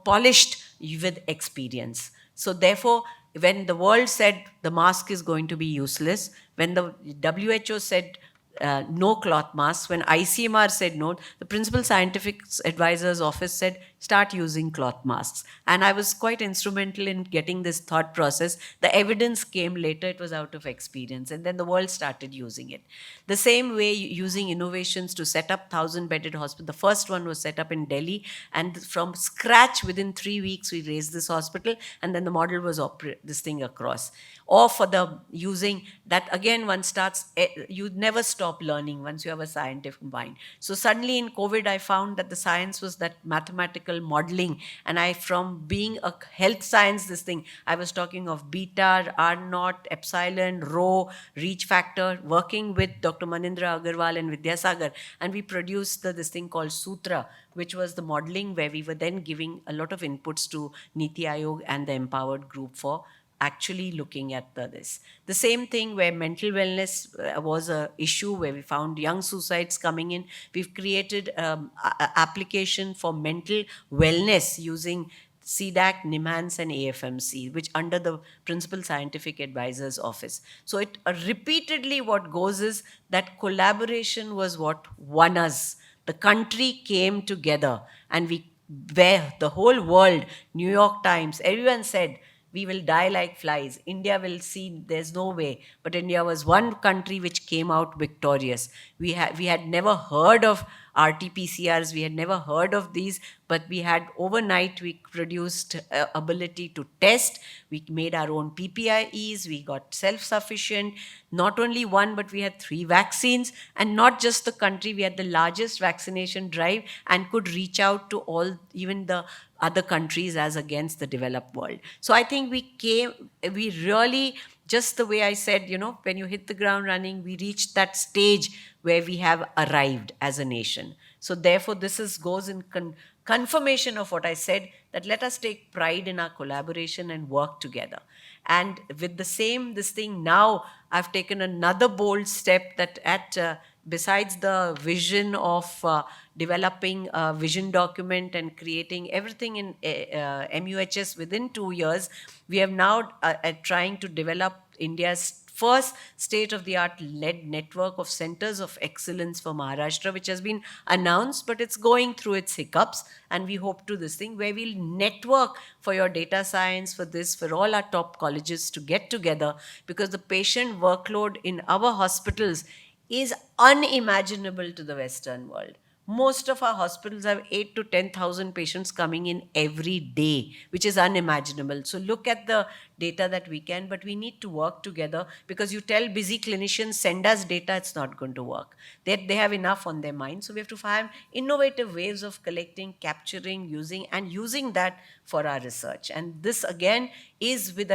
polished with experience. So therefore, when the world said the mask is going to be useless, when the WHO said no cloth masks, when ICMR said no, the principal scientific advisor's office said start using cloth masks. And I was quite instrumental in getting this thought process. The evidence came later, it was out of experience, and then the world started using it. The same way, using innovations to set up 1,000-bedded hospital. The first one was set up in Delhi, and from scratch, within 3 weeks, we raised this hospital, and then the model was this thing across. Or for the using that, again, one starts, you never stop learning once you have a scientific mind. So suddenly in COVID, I found that the science was that mathematical modeling, and from being a health science, I was talking of beta, R naught, epsilon, rho, reach factor, working with Dr. Manindra Agarwal and Vidyasagar, and we produced this thing called Sutra, which was the modeling where we were then giving a lot of inputs to Niti Aayog and the Empowered Group for actually looking at this. The same thing where mental wellness was an issue, where we found young suicides coming in. We've created application for mental wellness using CDAC, NIMHANS, and AFMC, which under the Principal Scientific Advisor's Office. So it repeatedly what goes is that collaboration was what won us. The country came together, and where the whole world, New York Times, everyone said, we will die like flies. India will see there's no way. But India was one country which came out victorious. We had never heard of RT-PCRs. We had never heard of these. But we had overnight, we produced ability to test. We made our own PPIEs. We got self-sufficient. Not only one, but we had 3 vaccines. And not just the country. We had the largest vaccination drive and could reach out to all, even the other countries as against the developed world. So I think we really, just the way I said, when you hit the ground running, we reached that stage where we have arrived as a nation. So therefore, this goes in confirmation of what I said, that let us take pride in our collaboration and work together. And with this thing now, I've taken another bold step that besides the vision of developing a vision document and creating everything in MUHS within 2 years, we have now trying to develop India's first state-of-the-art led network of centers of excellence for Maharashtra, which has been announced, but it's going through its hiccups. And we hope to this thing where we'll network for your data science, for all our top colleges to get together, because the patient workload in our hospitals is unimaginable to the Western world. Most of our hospitals have 8 to 10,000 patients coming in every day, which is unimaginable. So look at the data that we can, but we need to work together, because you tell busy clinicians, send us data, it's not going to work. They have enough on their mind. So we have to find innovative ways of collecting, capturing, using that for our research. And this again is with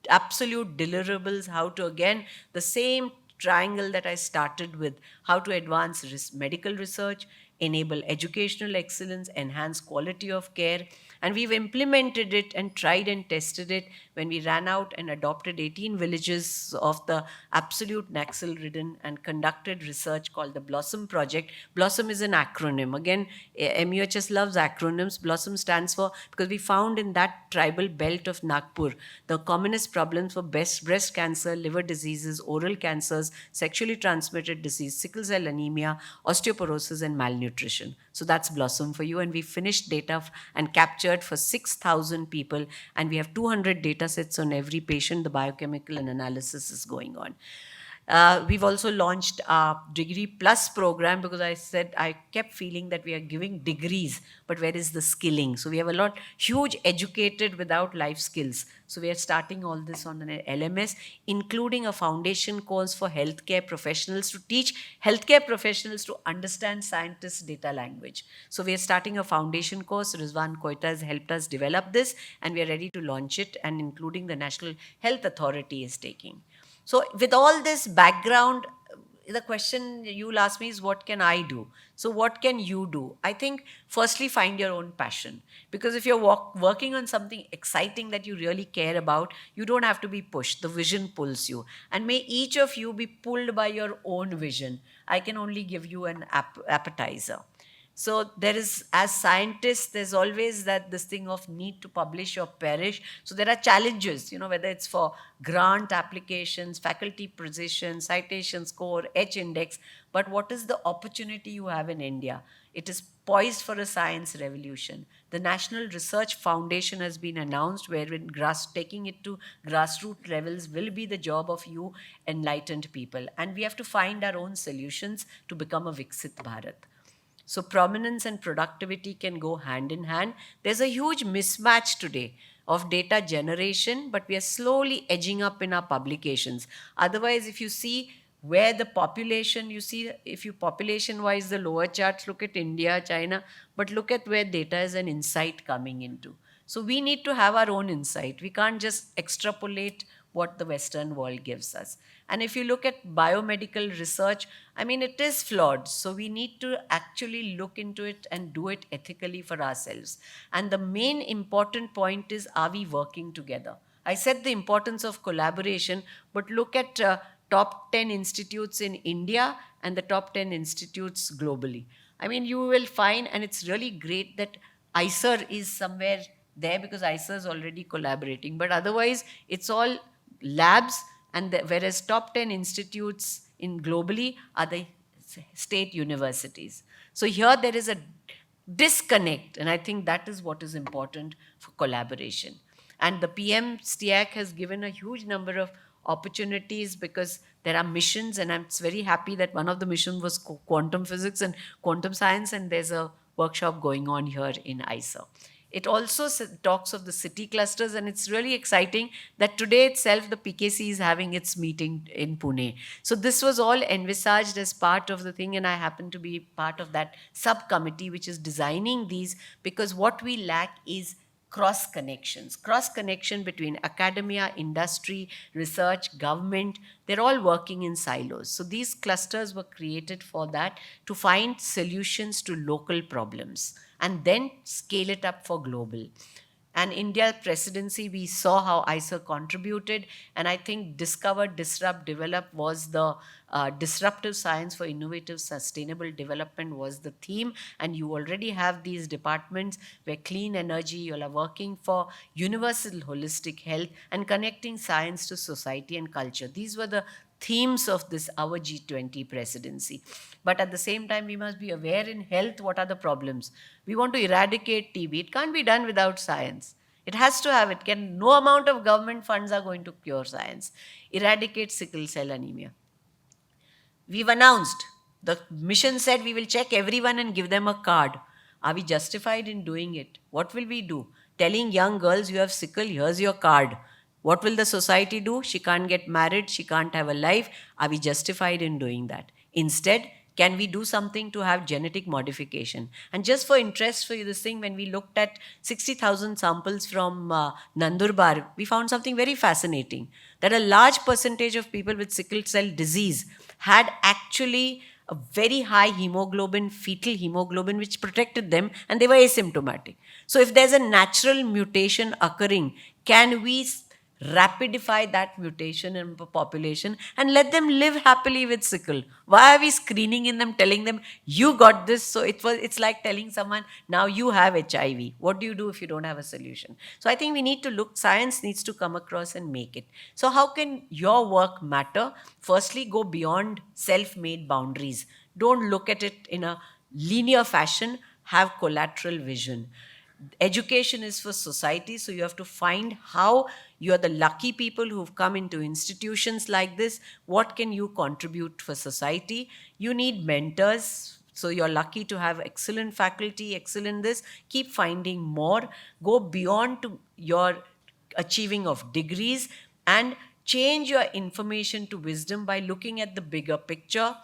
absolute deliverables, how to again, the same triangle that I started with: how to advance medical research, enable educational excellence, enhance quality of care. And we've implemented it and tried and tested it when we ran out and adopted 18 villages of the absolute Naxal ridden and conducted research called the Blossom Project. Blossom is an acronym. Again, MUHS loves acronyms. Blossom stands for, because we found in that tribal belt of Nagpur, the commonest problems were breast cancer, liver diseases, oral cancers, sexually transmitted disease, sickle cell anemia, osteoporosis, and malnutrition. So that's Blossom for you. And we finished data and captured for 6,000 people. And we have 200 data sets on every patient. The biochemical and analysis is going on. We've also launched our Degree Plus program, because I kept feeling that we are giving degrees, but where is the skilling? So we have a lot, huge educated without life skills. So we are starting all this on an LMS, including a foundation course for healthcare professionals to teach healthcare professionals to understand scientists' data language. So we are starting a foundation course. Rizwan Koita has helped us develop this, and we are ready to launch it, and including the National Health Authority is taking. So with all this background, the question you'll ask me is, what can I do? So what can you do? I think firstly, find your own passion. Because if you're working on something exciting that you really care about, you don't have to be pushed. The vision pulls you. And may each of you be pulled by your own vision. I can only give you an appetizer. So there is, as scientists, there's always this thing of need to publish or perish. So there are challenges, whether it's for grant applications, faculty positions, citation score, H index. But what is the opportunity you have in India? It is poised for a science revolution. The National Research Foundation has been announced, wherein taking it to grassroots levels will be the job of you enlightened people. And we have to find our own solutions to become a Viksit Bharat. So prominence and productivity can go hand in hand. There's a huge mismatch today of data generation, but we are slowly edging up in our publications. Otherwise, if you see where the population, if you population-wise, the lower charts look at India, China, but look at where data is an insight coming into. So we need to have our own insight. We can't just extrapolate what the Western world gives us. And if you look at biomedical research, it is flawed. So we need to actually look into it and do it ethically for ourselves. And the main important point is, are we working together? I said the importance of collaboration, but look at top 10 institutes in India and the top 10 institutes globally. You will find, and it's really great that IISER is somewhere there, because IISER is already collaborating. But otherwise, it's all labs, and whereas top 10 institutes in globally are the state universities. So here there is a disconnect, and I think that is what is important for collaboration. And the PM STIAC has given a huge number of opportunities, because there are missions, and I'm very happy that one of the missions was quantum physics and quantum science, and there's a workshop going on here in IISER. It also talks of the city clusters, and it's really exciting that today itself the PKC is having its meeting in Pune. So this was all envisaged as part of the thing, and I happen to be part of that subcommittee which is designing these, because what we lack is cross connection between academia, industry, research, government. They're all working in silos. So these clusters were created for that, to find solutions to local problems and then scale it up for global. And India presidency, we saw how IISER contributed, and I think Discover, Disrupt, Develop was the disruptive science for innovative sustainable development was the theme. And you already have these departments where clean energy, you are working for universal holistic health and connecting science to society and culture. These were the themes of this, our G20 presidency. But at the same time, we must be aware in health, what are the problems? We want to eradicate TB. It can't be done without science. It has to have it. No amount of government funds are going to cure science. Eradicate sickle cell anemia. We've announced, the mission said we will check everyone and give them a card. Are we justified in doing it? What will we do? Telling young girls, you have sickle, here's your card. What will the society do? She can't get married, she can't have a life. Are we justified in doing that? Instead, Can we do something to have genetic modification? And just for interest for you, this thing, when we looked at 60,000 samples from Nandurbar, we found something very fascinating, that a large percentage of people with sickle cell disease had actually a very high hemoglobin, fetal hemoglobin, which protected them, and they were asymptomatic. So if there's a natural mutation occurring, can we rapidify that mutation in the population and let them live happily with sickle? Why are we screening in them, telling them you got this? So it's like telling someone, now you have HIV. What do you do if you don't have a solution? So I think we need to look, science needs to come across and make it. So how can your work matter? Firstly, go beyond self-made boundaries. Don't look at it in a linear fashion. Have collateral vision. Education is for society, so you have to find how you're the lucky people who've come into institutions like this. What can you contribute for society? You need mentors, so you're lucky to have excellent faculty, excellent this. Keep finding more. Go beyond to your achieving of degrees, and change your information to wisdom by looking at the bigger picture.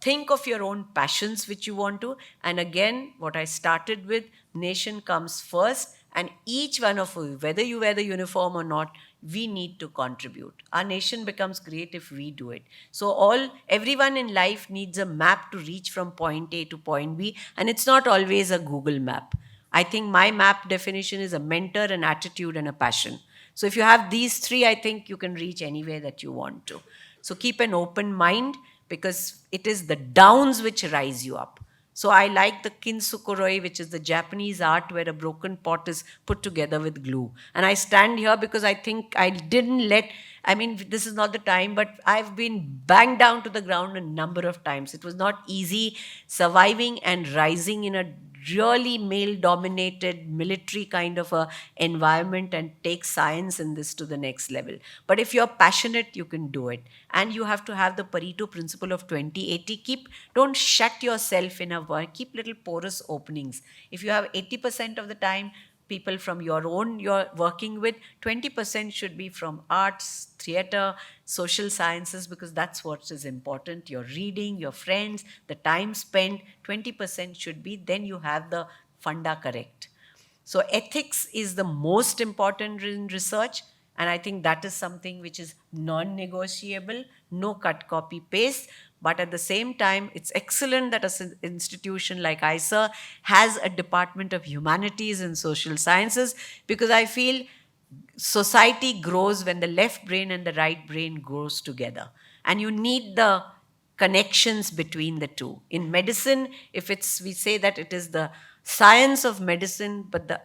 Think of your own passions which you want to. And again, what I started with, nation comes first. And each one of you, whether you wear the uniform or not, we need to contribute. Our nation becomes great if we do it. So everyone in life needs a map to reach from point A to point B. And it's not always a Google map. I think my map definition is a mentor, an attitude, and a passion. So if you have these three, I think you can reach anywhere that you want to. So keep an open mind, because it is the downs which rise you up. So I like the kintsukuroi, which is the Japanese art where a broken pot is put together with glue. And I stand here because I think I didn't this is not the time, but I've been banged down to the ground a number of times. It was not easy surviving and rising in a really male-dominated military kind of a environment and take science in this to the next level. But if you're passionate, you can do it. And you have to have the Pareto principle of 20-80. Don't shut yourself in a world. Keep little porous openings. If you have 80% of the time people from your own you're working with, 20% should be from arts, theater, social sciences, because that's what is important. Your reading, your friends, the time spent, 20% should be, then you have the funda correct. So ethics is the most important in research, and I think that is something which is non-negotiable, no cut, copy, paste. But at the same time, it's excellent that an institution like IISER has a Department of Humanities and Social Sciences, because I feel society grows when the left brain and the right brain grows together. And you need the connections between the two. In medicine, we say that it is the science of medicine, but the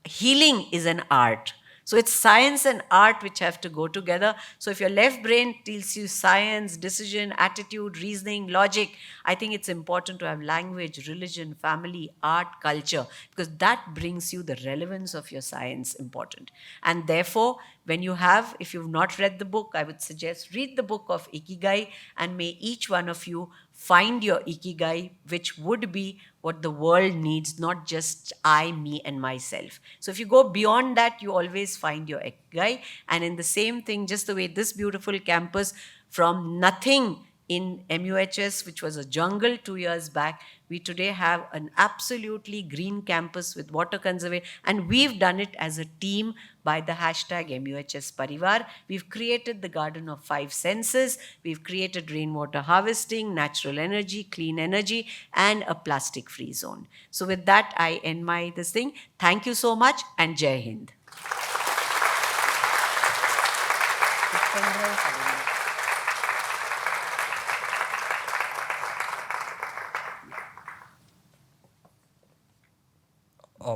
healing is an art. So it's science and art which have to go together. So if your left brain tells you science, decision, attitude, reasoning, logic, I think it's important to have language, religion, family, art, culture, because that brings you the relevance of your science important. And therefore, if you've not read the book, I would suggest read the book of Ikigai, and may each one of you find your Ikigai, which would be what the world needs, not just I, me, and myself. So if you go beyond that, you always find your Ikigai. And in the same thing, just the way this beautiful campus, from nothing in MUHS, which was a jungle 2 years back, we today have an absolutely green campus with water conservation. And we've done it as a team by the hashtag MUHS Parivar. We've created the Garden of Five Senses. We've created rainwater harvesting, natural energy, clean energy, and a plastic-free zone. So with that, I end this thing. Thank you so much, and Jai Hind.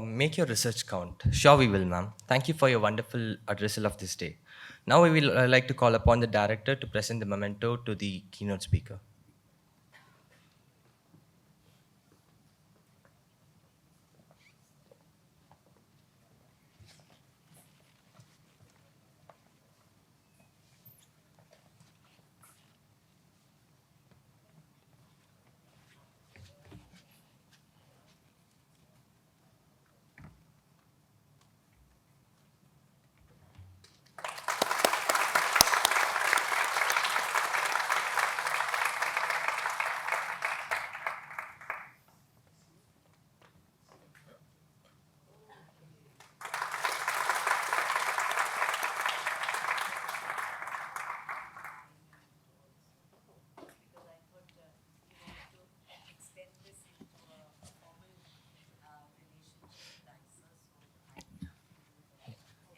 Make your research count. Sure we will, ma'am. Thank you for your wonderful addressal of this day. Now we will like to call upon the director to present the memento to the keynote speaker.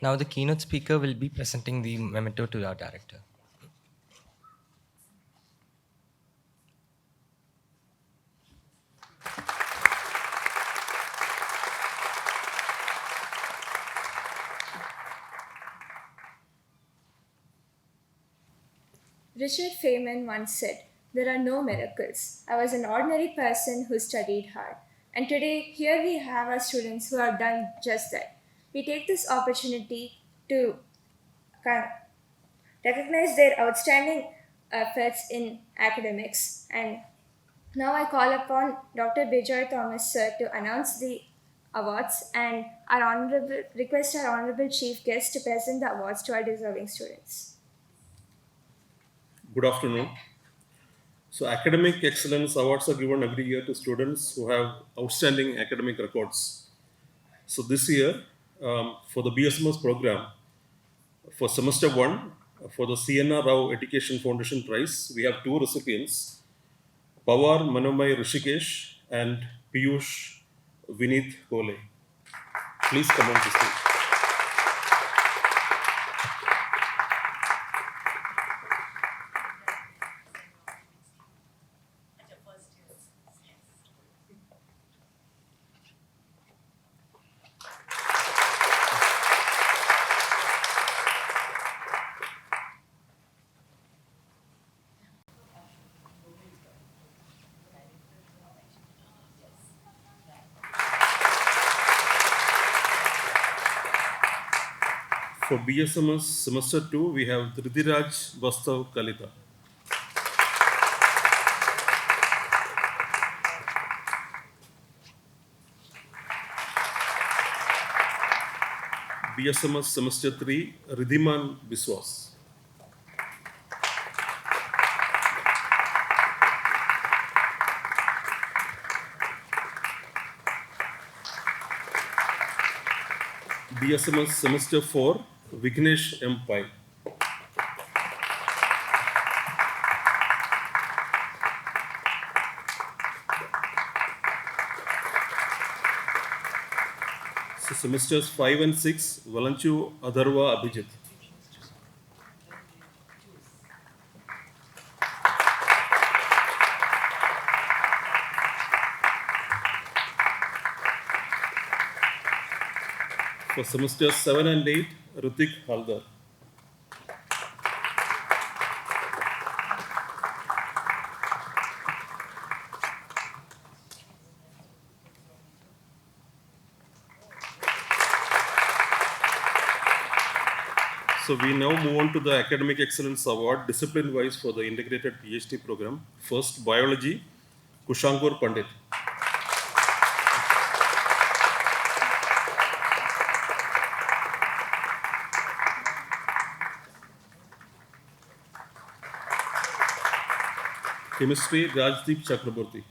Now the keynote speaker will be presenting the memento to our director. Richard Feynman once said, "There are no miracles. I was an ordinary person who studied hard." And today, here we have our students who have done just that. We take this opportunity to recognize their outstanding efforts in academics. And now I call upon Dr. Bijoy Thomas sir to announce the awards and request our honorable chief guest to present the awards to our deserving students. Good afternoon. So academic excellence awards are given every year to students who have outstanding academic records. So this year, for the BSMS program, for semester 1, for the CNR Rao Education Foundation Prize, we have two recipients, Pawar Manomai Rishikesh and Piyush Vineet Kole. Please come on to stage. For BSMS semester 2, we have Dhridiraj Vastav Kalita. BSMS semester 3, Ridhiman Biswas. BSMS semester 4, Vignesh M. Pai. So semesters 5 and 6, Valanchu Adharva Abhijit. For semesters 7 and 8, Ritik Haldar. So we now move on to the Academic Excellence Award, discipline-wise for the integrated PhD program. First, Biology, Kushangur Pandit. Chemistry, Rajdeep Chakraborty.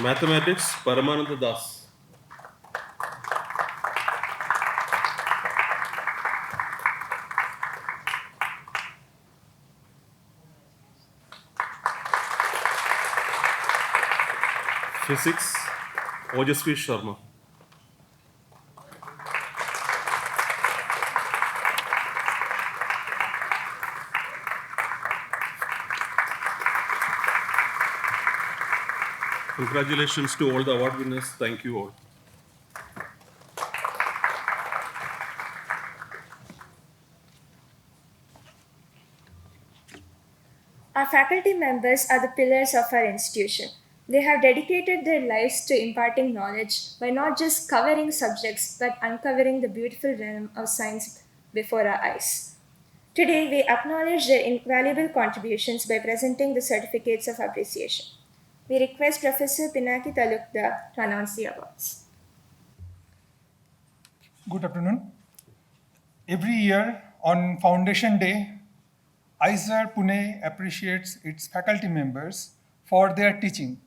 Mathematics, Paramananda Das. Physics, Ojasvi Sharma. Congratulations to all the award winners. Thank you all. Our faculty members are the pillars of our institution. They have dedicated their lives to imparting knowledge by not just covering subjects but uncovering the beautiful realm of science before our eyes. Today, we acknowledge their invaluable contributions by presenting the certificates of appreciation. We request Professor Pinaki Talukdar to announce the awards. Good afternoon. Every year on Foundation Day, IISER Pune appreciates its faculty members for their teaching.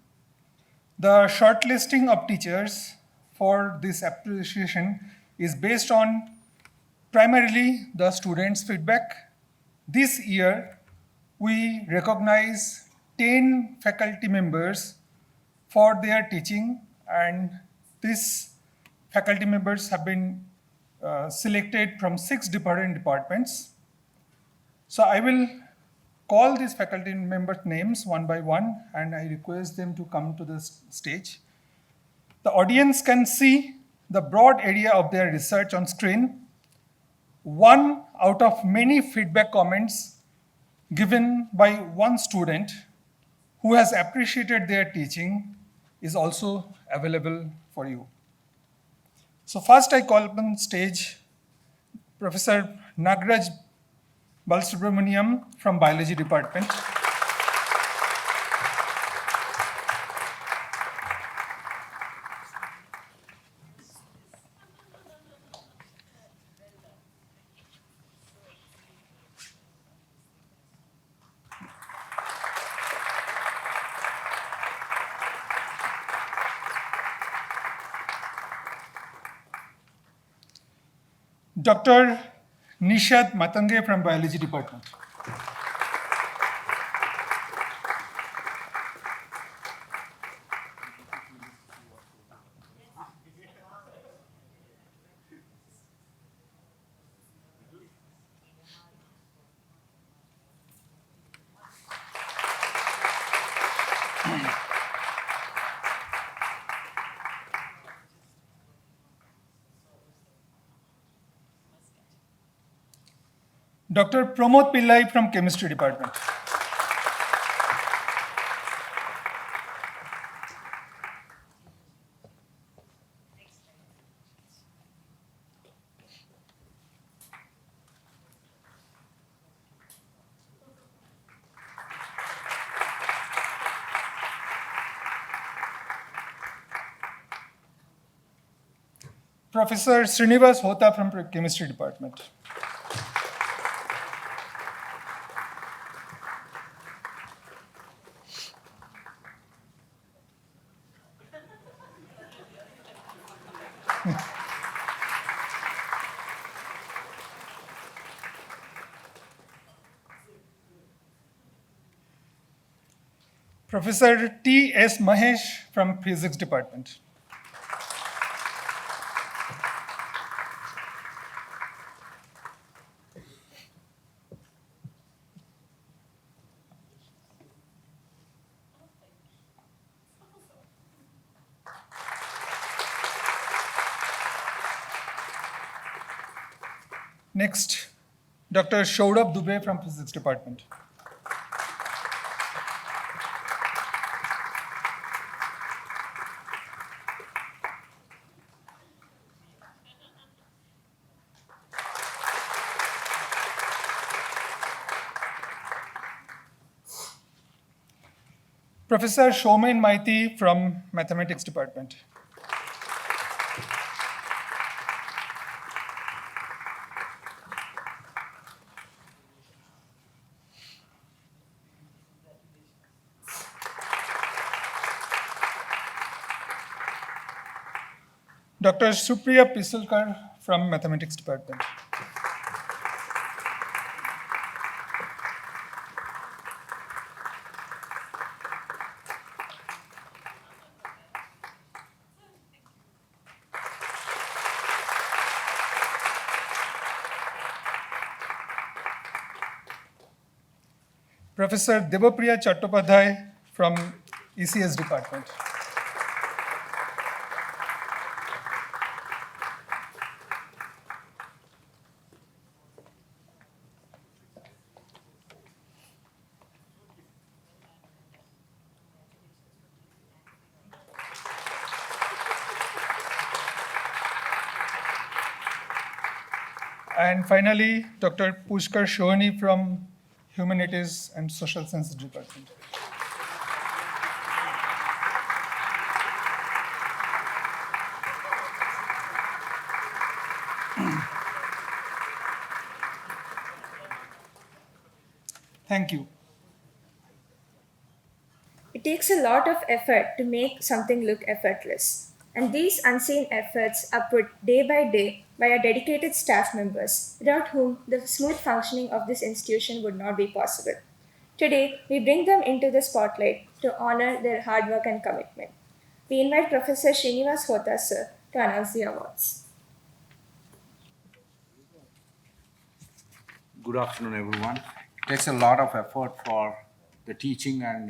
The shortlisting of teachers for this appreciation is based on primarily the students' feedback. This year, we recognize 10 faculty members for their teaching, and these faculty members have been selected from 6 different departments. So I will call these faculty members' names one by one, and I request them to come to the stage. The audience can see the broad area of their research on screen. One out of many feedback comments given by one student who has appreciated their teaching is also available for you. So first I call upon stage Professor Nagraj Balsubramaniam from Biology Department. Dr. Nishad Matange from Biology Department. Dr. Pramod Pillai from Chemistry Department. Professor Srinivas Hota from Chemistry Department. Professor T.S. Mahesh from Physics Department. Next, Dr. Shourabh Dubey from Physics Department. Professor Shomen Maiti from Mathematics Department. Dr. Supriya Pisulkar from Mathematics Department. Professor Debapriya Chattopadhyay from ECS Department. And finally, Dr. Pushkar Shohani from Humanities and Social Sciences Department. Thank you. It takes a lot of effort to make something look effortless, and these unseen efforts are put day by day by our dedicated staff members, without whom the smooth functioning of this institution would not be possible. Today, we bring them into the spotlight to honor their hard work and commitment. We invite Professor Srinivas Hota sir to announce the awards. Good afternoon, everyone. It takes a lot of effort for the teaching and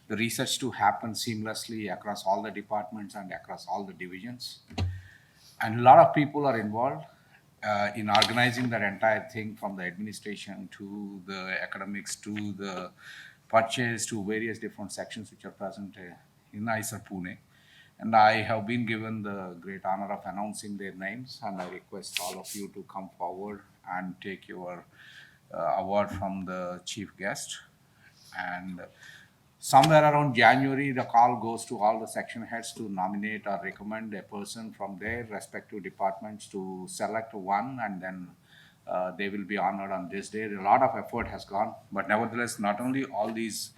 the research to happen seamlessly across all the departments and across all the divisions. And a lot of people are involved in organizing that entire thing, from the administration to the academics to the purchase to various different sections which are present in IISER Pune. And I have been given the great honor of announcing their names, and I request all of you to come forward and take your award from the chief guest. And somewhere around January, the call goes to all the section heads to nominate or recommend a person from their respective departments to select one, and then they will be honored on this day. A lot of effort has gone, but nevertheless, not only all these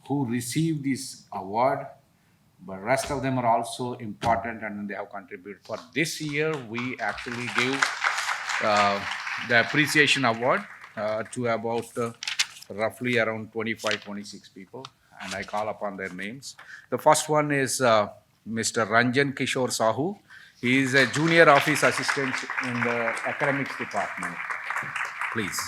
who receive this award, but rest of them are also important, and they have contributed. For this year, we actually give the appreciation award to about roughly around 25, 26 people, and I call upon their names. The first one is Mr. Ranjan Kishore Sahu. He is a junior office assistant in the academics department. Please.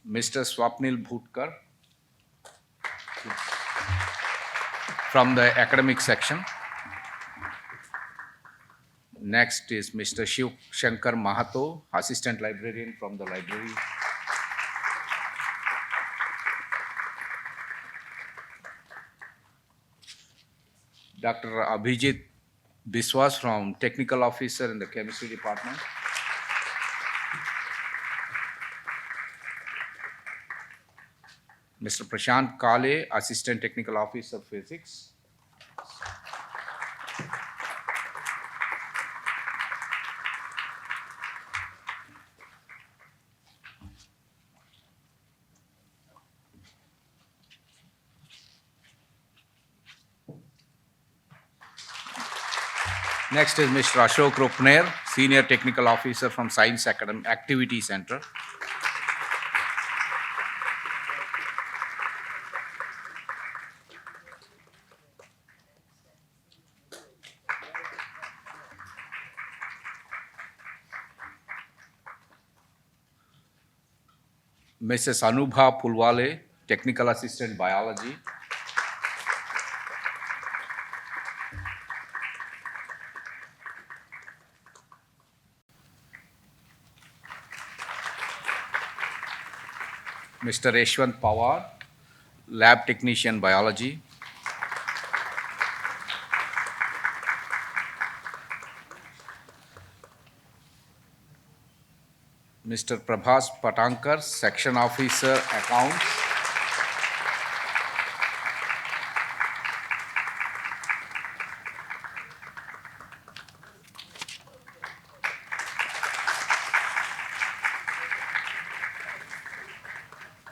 Mr. Swapnil Bhutkar from the academic section. Next is Mr. Shiv Shankar Mahato, assistant librarian from the library. Dr. Abhijit Biswas from technical officer in the chemistry department. Mr. Prashant Kale, Assistant Technical Officer Physics. Next is Mr. Ashok Rupner, Senior Technical Officer from Science Activity Center. Mrs. Anubha Pulwale, Technical Assistant Biology. Mr. Yashwant Pawar, Lab Technician Biology. Mr. Prabhas Patankar, Section Officer Accounts.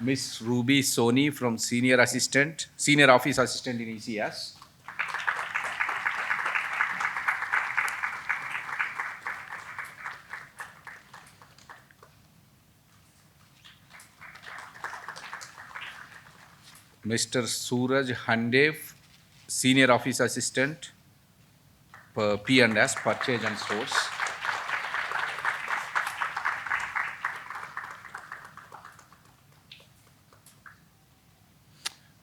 Miss Ruby Soni from Senior Office Assistant in ECS. Mr. Suraj Handev, Senior Office Assistant, P&S, Purchase and Stores.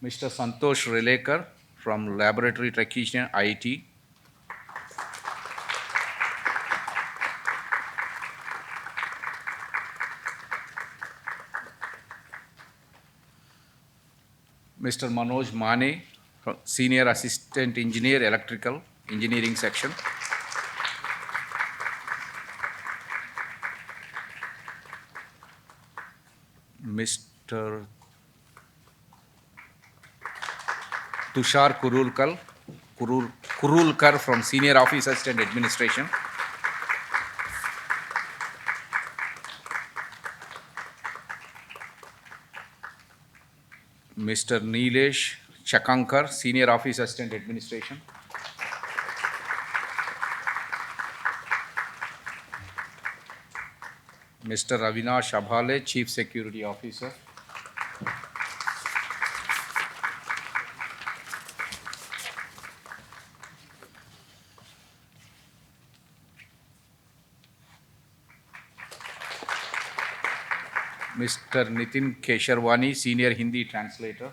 Mr. Santosh Relekar from Laboratory Technician, IT. Mr. Manoj Mane, Senior Assistant Engineer, Electrical Engineering Section. Mr. Tushar Kurulkar from Senior Office Assistant Administration. Mr. Nilesh Chakankar, Senior Office Assistant Administration. Mr. Avinash Abhale, Chief Security Officer. Mr. Nitin Kesharwani, Senior Hindi Translator.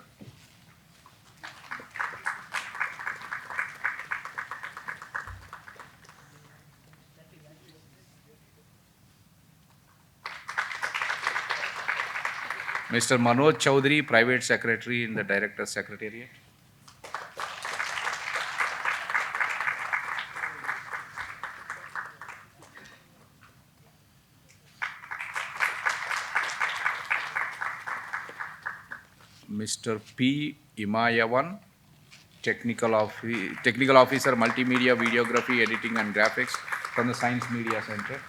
Mr. Manoj Chaudhary, Private Secretary in the Director's Secretariat. Mr. P. Imayavan, Technical Officer, Multimedia, Videography, Editing and Graphics from the Science Media Center.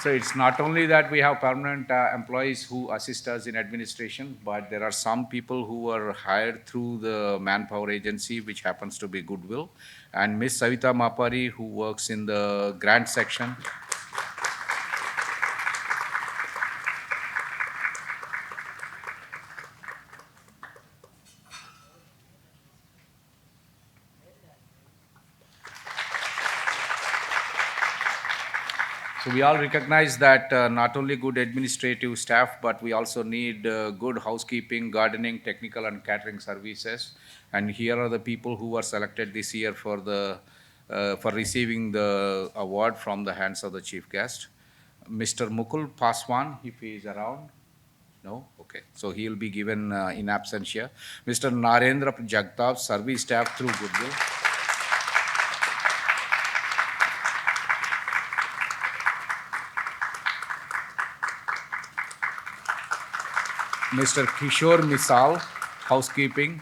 So it's not only that we have permanent employees who assist us in administration, but there are some people who are hired through the manpower agency, which happens to be Goodwill, and Miss Savita Mapari, who works in the grant section. So we all recognize that not only good administrative staff, but we also need good housekeeping, gardening, technical and catering services. And here are the people who were selected this year for receiving the award from the hands of the chief guest. Mr. Mukul Paswan, if he is around. No? Okay. So he will be given in absentia. Mr. Narendra Jagtap, service staff through Goodwill. Mr. Kishore Misal, housekeeping.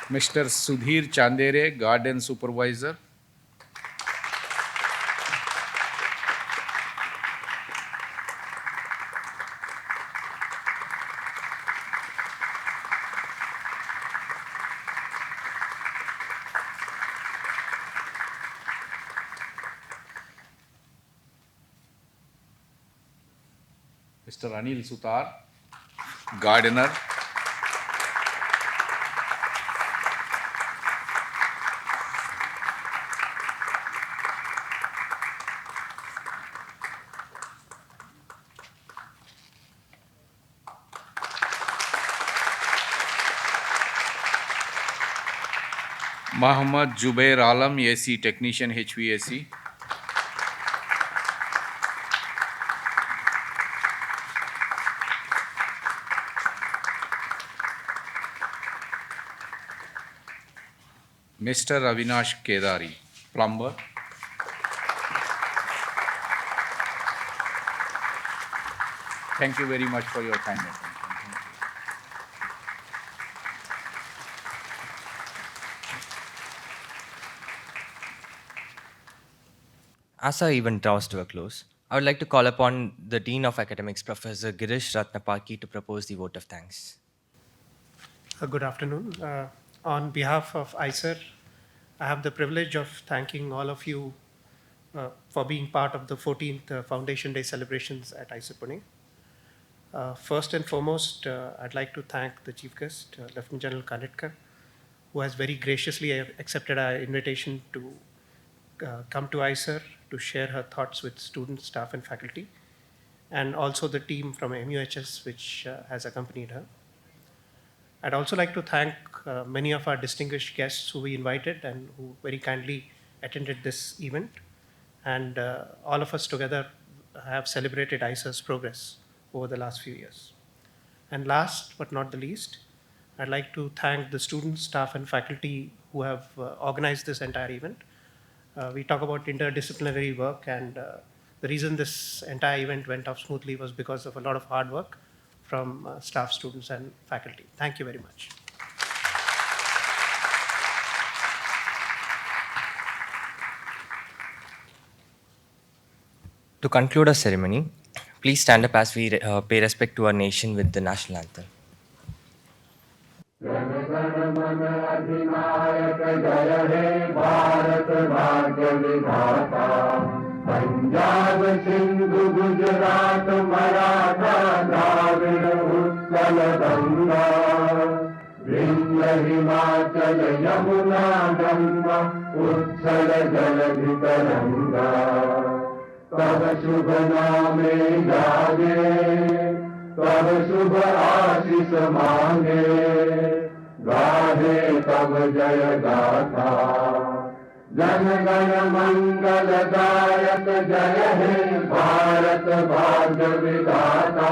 Mr. Sudhir Chandere, garden supervisor. Mr. Anil Sutar, gardener. Muhammad Jubair Alam, AC technician, HVAC. Mr. Avinash Kedari, plumber. Thank you very much for your kind attention. As our event draws to a close, I would like to call upon the Dean of Academics, Professor Girish Ratnapaki, to propose the vote of thanks. Good afternoon. On behalf of IISER, I have the privilege of thanking all of you for being part of the 14th Foundation Day celebrations at IISER Pune. First and foremost, I'd like to thank the Chief Guest, Lieutenant General Kanitkar, who has very graciously accepted our invitation to come to IISER to share her thoughts with students, staff, and faculty, and also the team from MUHS, which has accompanied her. I'd also like to thank many of our distinguished guests who we invited and who very kindly attended this event. And all of us together have celebrated IISER's progress over the last few years. And last but not the least, I'd like to thank the students, staff, and faculty who have organized this entire event. We talk about interdisciplinary work, and the reason this entire event went off smoothly was because of a lot of hard work from staff, students, and faculty. Thank you very much. To conclude our ceremony, please stand up as we pay respect to our nation with the national anthem. Punjab Sindhu Gujarat Maratha Dravida Utkal Ganga Vindhya Himachal Yamuna Ganga उच्छल जलधि तरंगा तब शुभ नामे जागे तब शुभ आशीष मांगे गाहे तब जय गाथा जन गण मंगलदायक जय हे भारत भाग्य विधाता